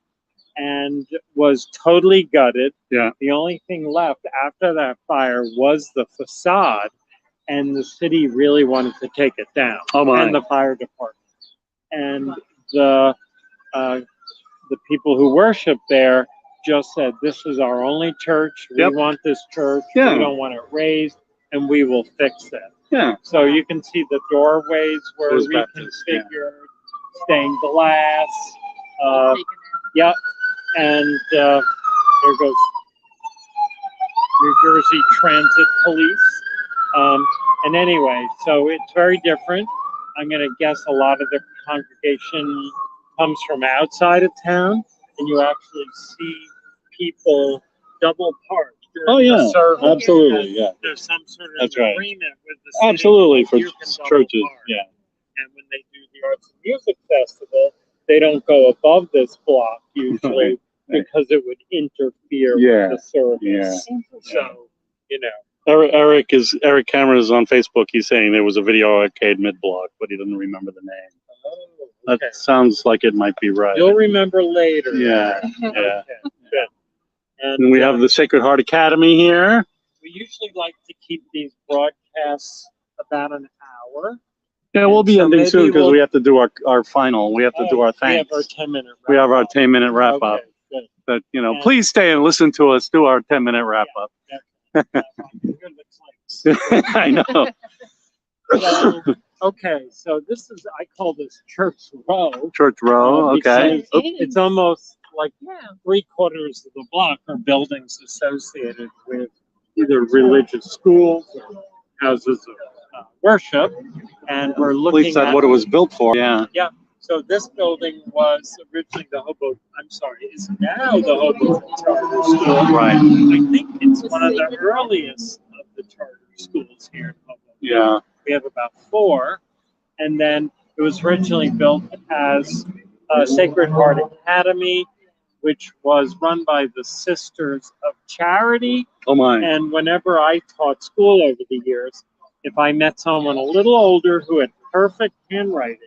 and was totally gutted. Yeah. The only thing left after that fire was the facade, and the city really wanted to take it down. Oh my. And the fire department. And the people who worship there just said, this is our only church. We Yep. want this church. Yeah. We don't want it raised, and we will fix it. Yeah. So you can see the doorways were Those Baptists, yeah. reconfigured, stained glass. Yep. And here goes New Jersey Transit Police. And anyway, so it's very different. I'm going to guess a lot of the congregation comes from outside of town, and you actually see people double parked during Oh, yeah. the service. Absolutely. Yeah. There's some sort of That's right. agreement with the city. Absolutely that for you can double churches. park. Yeah. And when they do the Arts and Music Festival, they don't go above this block usually Right. because it would interfere Yeah. with the service. Yeah. So, you know. Eric Cameron is on Facebook. He's saying there was a video arcade mid-block, but he doesn't remember the name. Oh, okay. That sounds like it might be right. You'll remember later. Yeah. Yeah. Okay, good. And we have the Sacred Heart Academy here. We usually like to keep these broadcasts about an hour. Yeah, we'll be So ending maybe soon because we'll- we have to do our final. We have to do our We have thanks. our 10-minute We have our 10-minute wrap up. Okay, good. But And- please stay and listen to us do our 10-minute wrap up. Good looks like. I know. So, okay, so this is, I call this Church Row. Church Row. Okay. because It's almost like 3/4 of the block are buildings associated with either religious schools or houses of worship. And we're At looking least that's at, what it was built for. Yeah. so this building was originally is now the Hoboken Charter School. Right. I think it's one of the earliest of the charter schools here in Hoboken. Yeah. We have about 4, and then it was originally built as Sacred Heart Academy, which was run by the Sisters of Charity. Oh my. And whenever I taught school over the years, if I met someone a little older who had perfect handwriting,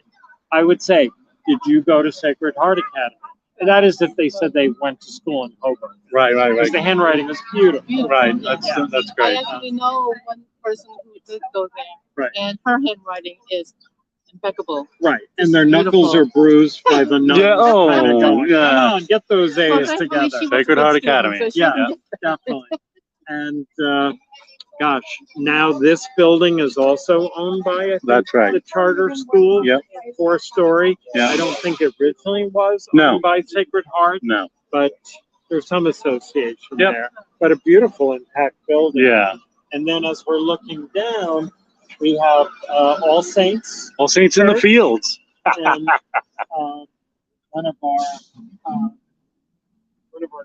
I would say, did you go to Sacred Heart Academy? And that is if they said they went to school in Hoboken. Right. Because the handwriting was beautiful. Right. Yeah. That's I great. actually know one person who did go there. Right. And her handwriting is impeccable. Right. And their Beautiful. knuckles are bruised by the nuns. Yeah, oh, kinda going, yeah. Come on, get those Well, A's thankfully, together. she was a Sacred good Heart student, Academy. so she Yeah. didn't get- Definitely. And gosh, now this building is also owned by, I think, That's right. the charter school. Yep. 4-story. Yeah. I don't think it originally was No. owned by Sacred Heart, No. but there's some association Yep. there. But a beautiful intact building. Yeah. And then as we're looking down, we have All Saints. All Saints in the Fields. And one of our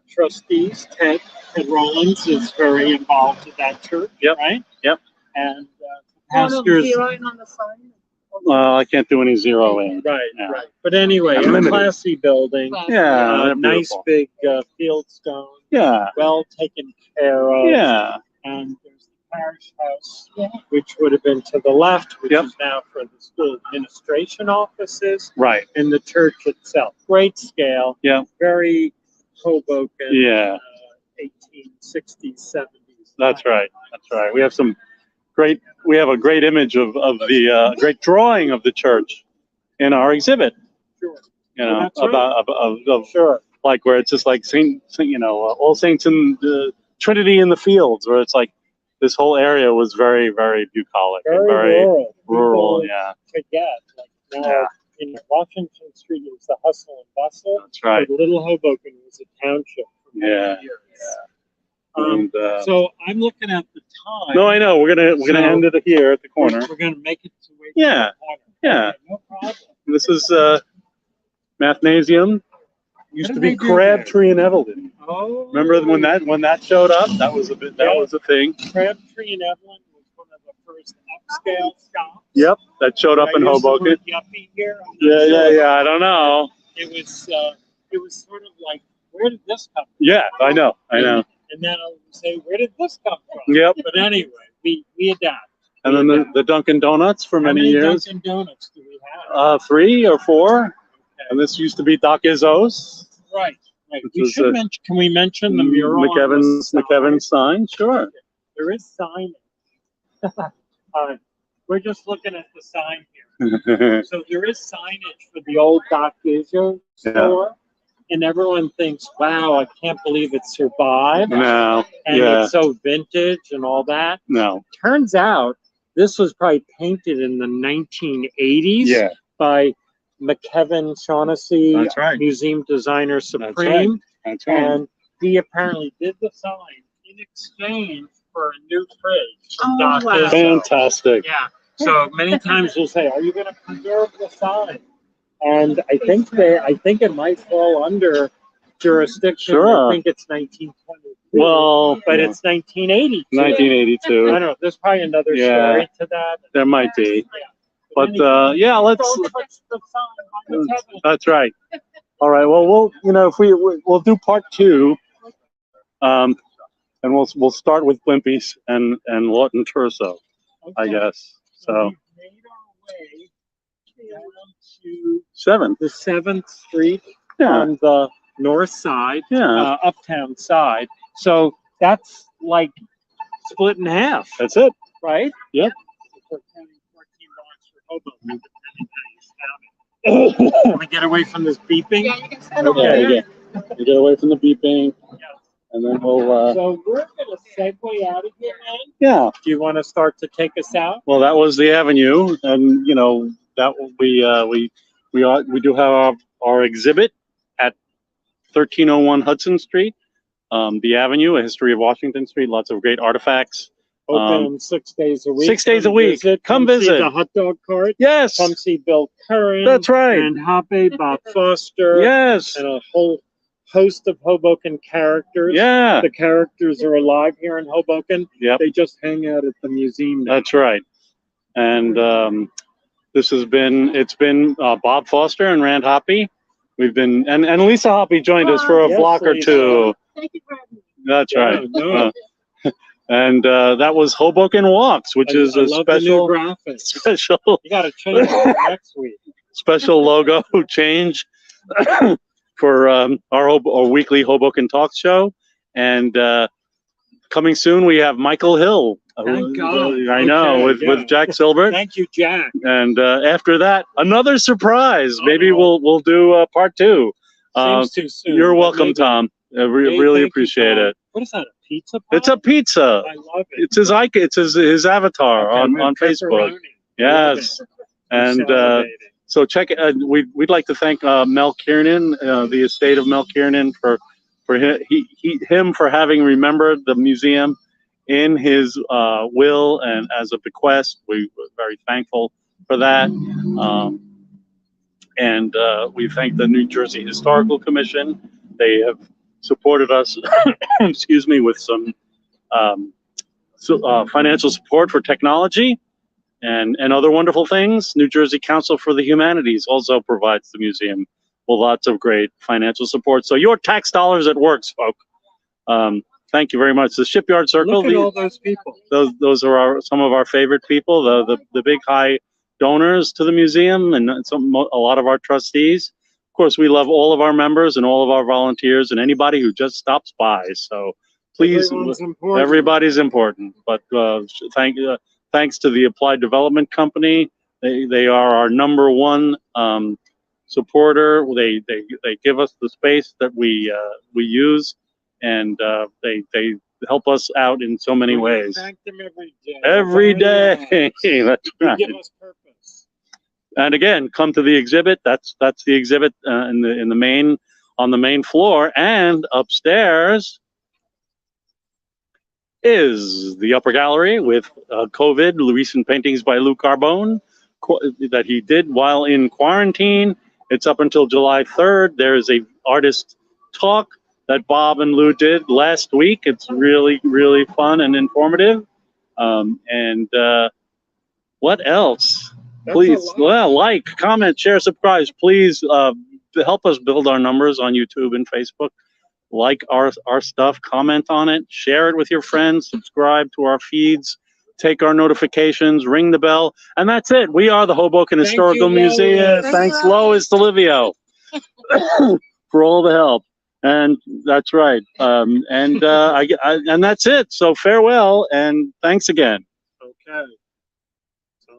trustees, Ted Rollins, is very involved with that church. Yep. Right. Yep. And Oh, no, pastors. zeroing on the sign. I can't do any zeroing. Right. Yeah. Right. But anyway, I'm a limited. classy building. Yeah. they're Nice beautiful. big fieldstone. Yeah. Well taken care of. Yeah. And there's the parish house, Yeah. which would have been to the left, which Yep. is now for the school administration offices. Right. In the church itself. Great scale. Yeah. Very Hoboken. Yeah. 1860s, 70s. That's right. That's right. We have a great image of the great drawing of the church in our exhibit. Sure. You know, That's right. of Sure. like where it's just like All Saints in the Trinity in the Fields, where it's like this whole area was very, very bucolic and Very very rural. rural. Yeah. Forget. Like now, Yeah. Washington Street is the hustle and bustle. That's right. But Little Hoboken was a township for many Yeah. years. And, So I'm looking at the time. no, I know. We're gonna end it here at the corner. We're going to make it to wait Yeah. for the corner. Yeah. Okay, no problem. This is Mathnasium. Used What to did be they do Crabtree and Evelyn. Oh. Remember when that showed up? That was a thing. Crabtree and Evelyn was one of the first scale shop. Yep, that showed up in Hoboken. Yuppie here. Yeah. I don't know. It was sort of like, where did this come from? Yeah, I know. And then I would say, where did this come from? Yep. But anyway, we adapt. And then the Dunkin' Donuts for How many many years. Dunkin' Donuts do we have? 3 or 4. Okay. And this used to be Doc Izzo's. Right. Which We was should mention. Can we mention the mural? McKevin's sign? Sure. There is signage. We're just looking at the sign here. So there is signage for the old Doc Izzo store. And everyone thinks, wow, I can't believe it survived. No. And it's so vintage and all that. No. Turns out this was probably painted in the 1980s by McKevin Shaughnessy, That's right. Museum Designer Supreme. That's right. And he apparently did the sign in exchange for a new fridge from Doc Izzo. Fantastic. Yeah. So many times we'll say, are you going to preserve the sign? And I think it might fall under jurisdiction. Sure. I think it's 1922. Well, but it's 1982. 1982. I don't know. There's probably another story to that. There might be. But anyway, let's. the sign on the That's right. All right. Well, if we'll do part 2, and we'll start with Blimpies and Lawton Turso, I guess. So. We've made our way down to 7th. the 7th Street on the north side, uptown side. So that's like split in half. That's it. Right? Yep. $14 for Hoboken. Can we get away from this beeping? Yeah, you can stand over Okay. there. We get away from the beeping, and then we'll. So we're going to segue out of here, man. Yeah. Do you want to start to take us out? Well, that was the Avenue, and that we do have our exhibit at 1301 Hudson Street, the Avenue, a history of Washington Street. Lots of great artifacts. Open 6 days a week. 6 days a week. Come see visit. the hot dog cart. Yes. Come see Bill Curran. That's right. And Hoppe, Bob Foster. Yes. And a whole host of Hoboken characters. Yeah. The characters are alive here in Hoboken. Yep. They just hang out at the museum now. That's right. And it's been Bob Foster and Rand Hoppe. We've been and Lisa Hoppe joined us for a block or two. Thank you for having me. That's right. No. And that was Hoboken Walks, which is a love the new special graphics. You got to change it next week. special logo change for our weekly Hoboken Talk show. And coming soon, we have Michael Hill. Thank God. I know, with Jack Silbert. Thank you, Jack. And after that, another surprise. Maybe we'll do part 2. Seems too soon. You're welcome, Tom. I really appreciate it. What is that? A pizza? It's a pizza. I love it. It's his icon. It's his avatar on Facebook. Pepperoni. Yes. And so check it. We'd like to thank Mel Kiernan, the estate of Mel Kiernan, for him for having remembered the museum in his will and as a bequest. We're very thankful for that. And we thank the New Jersey Historical Commission. They have supported us, excuse me, with some financial support for technology and other wonderful things. New Jersey Council for the Humanities also provides the museum with lots of great financial support. So your tax dollars at work, folks. Thank you very much. The Shipyard Circle. Look at all those people. Those are some of our favorite people. The big high donors to the museum and a lot of our trustees. Of course, we love all of our members and all of our volunteers and anybody who just stops by. So please, everybody's important. But thanks to the Applied Development Company. They are our #1 supporter. They give us the space that we use, and they help us out in so many ways. Thank them every day. Every day. That's right. Give us purpose. And again, come to the exhibit. That's the exhibit on the main floor, and upstairs is the upper gallery with COVID recent paintings by Lou Carbone that he did while in quarantine. It's up until July 3rd. There is a artist talk that Bob and Lou did last week. It's really, really fun and informative. What else? That's Please, a lot. well, like, comment, share, subscribe. Please help us build our numbers on YouTube and Facebook. Like our stuff, comment on it, share it with your friends, subscribe to our feeds, take our notifications, ring the bell, and that's it. We are the Hoboken Thank Historical you, Museum. Lois. Thanks, Lois Delivio, for all the help. And that's right. And that's it. So farewell and thanks again. Okay. So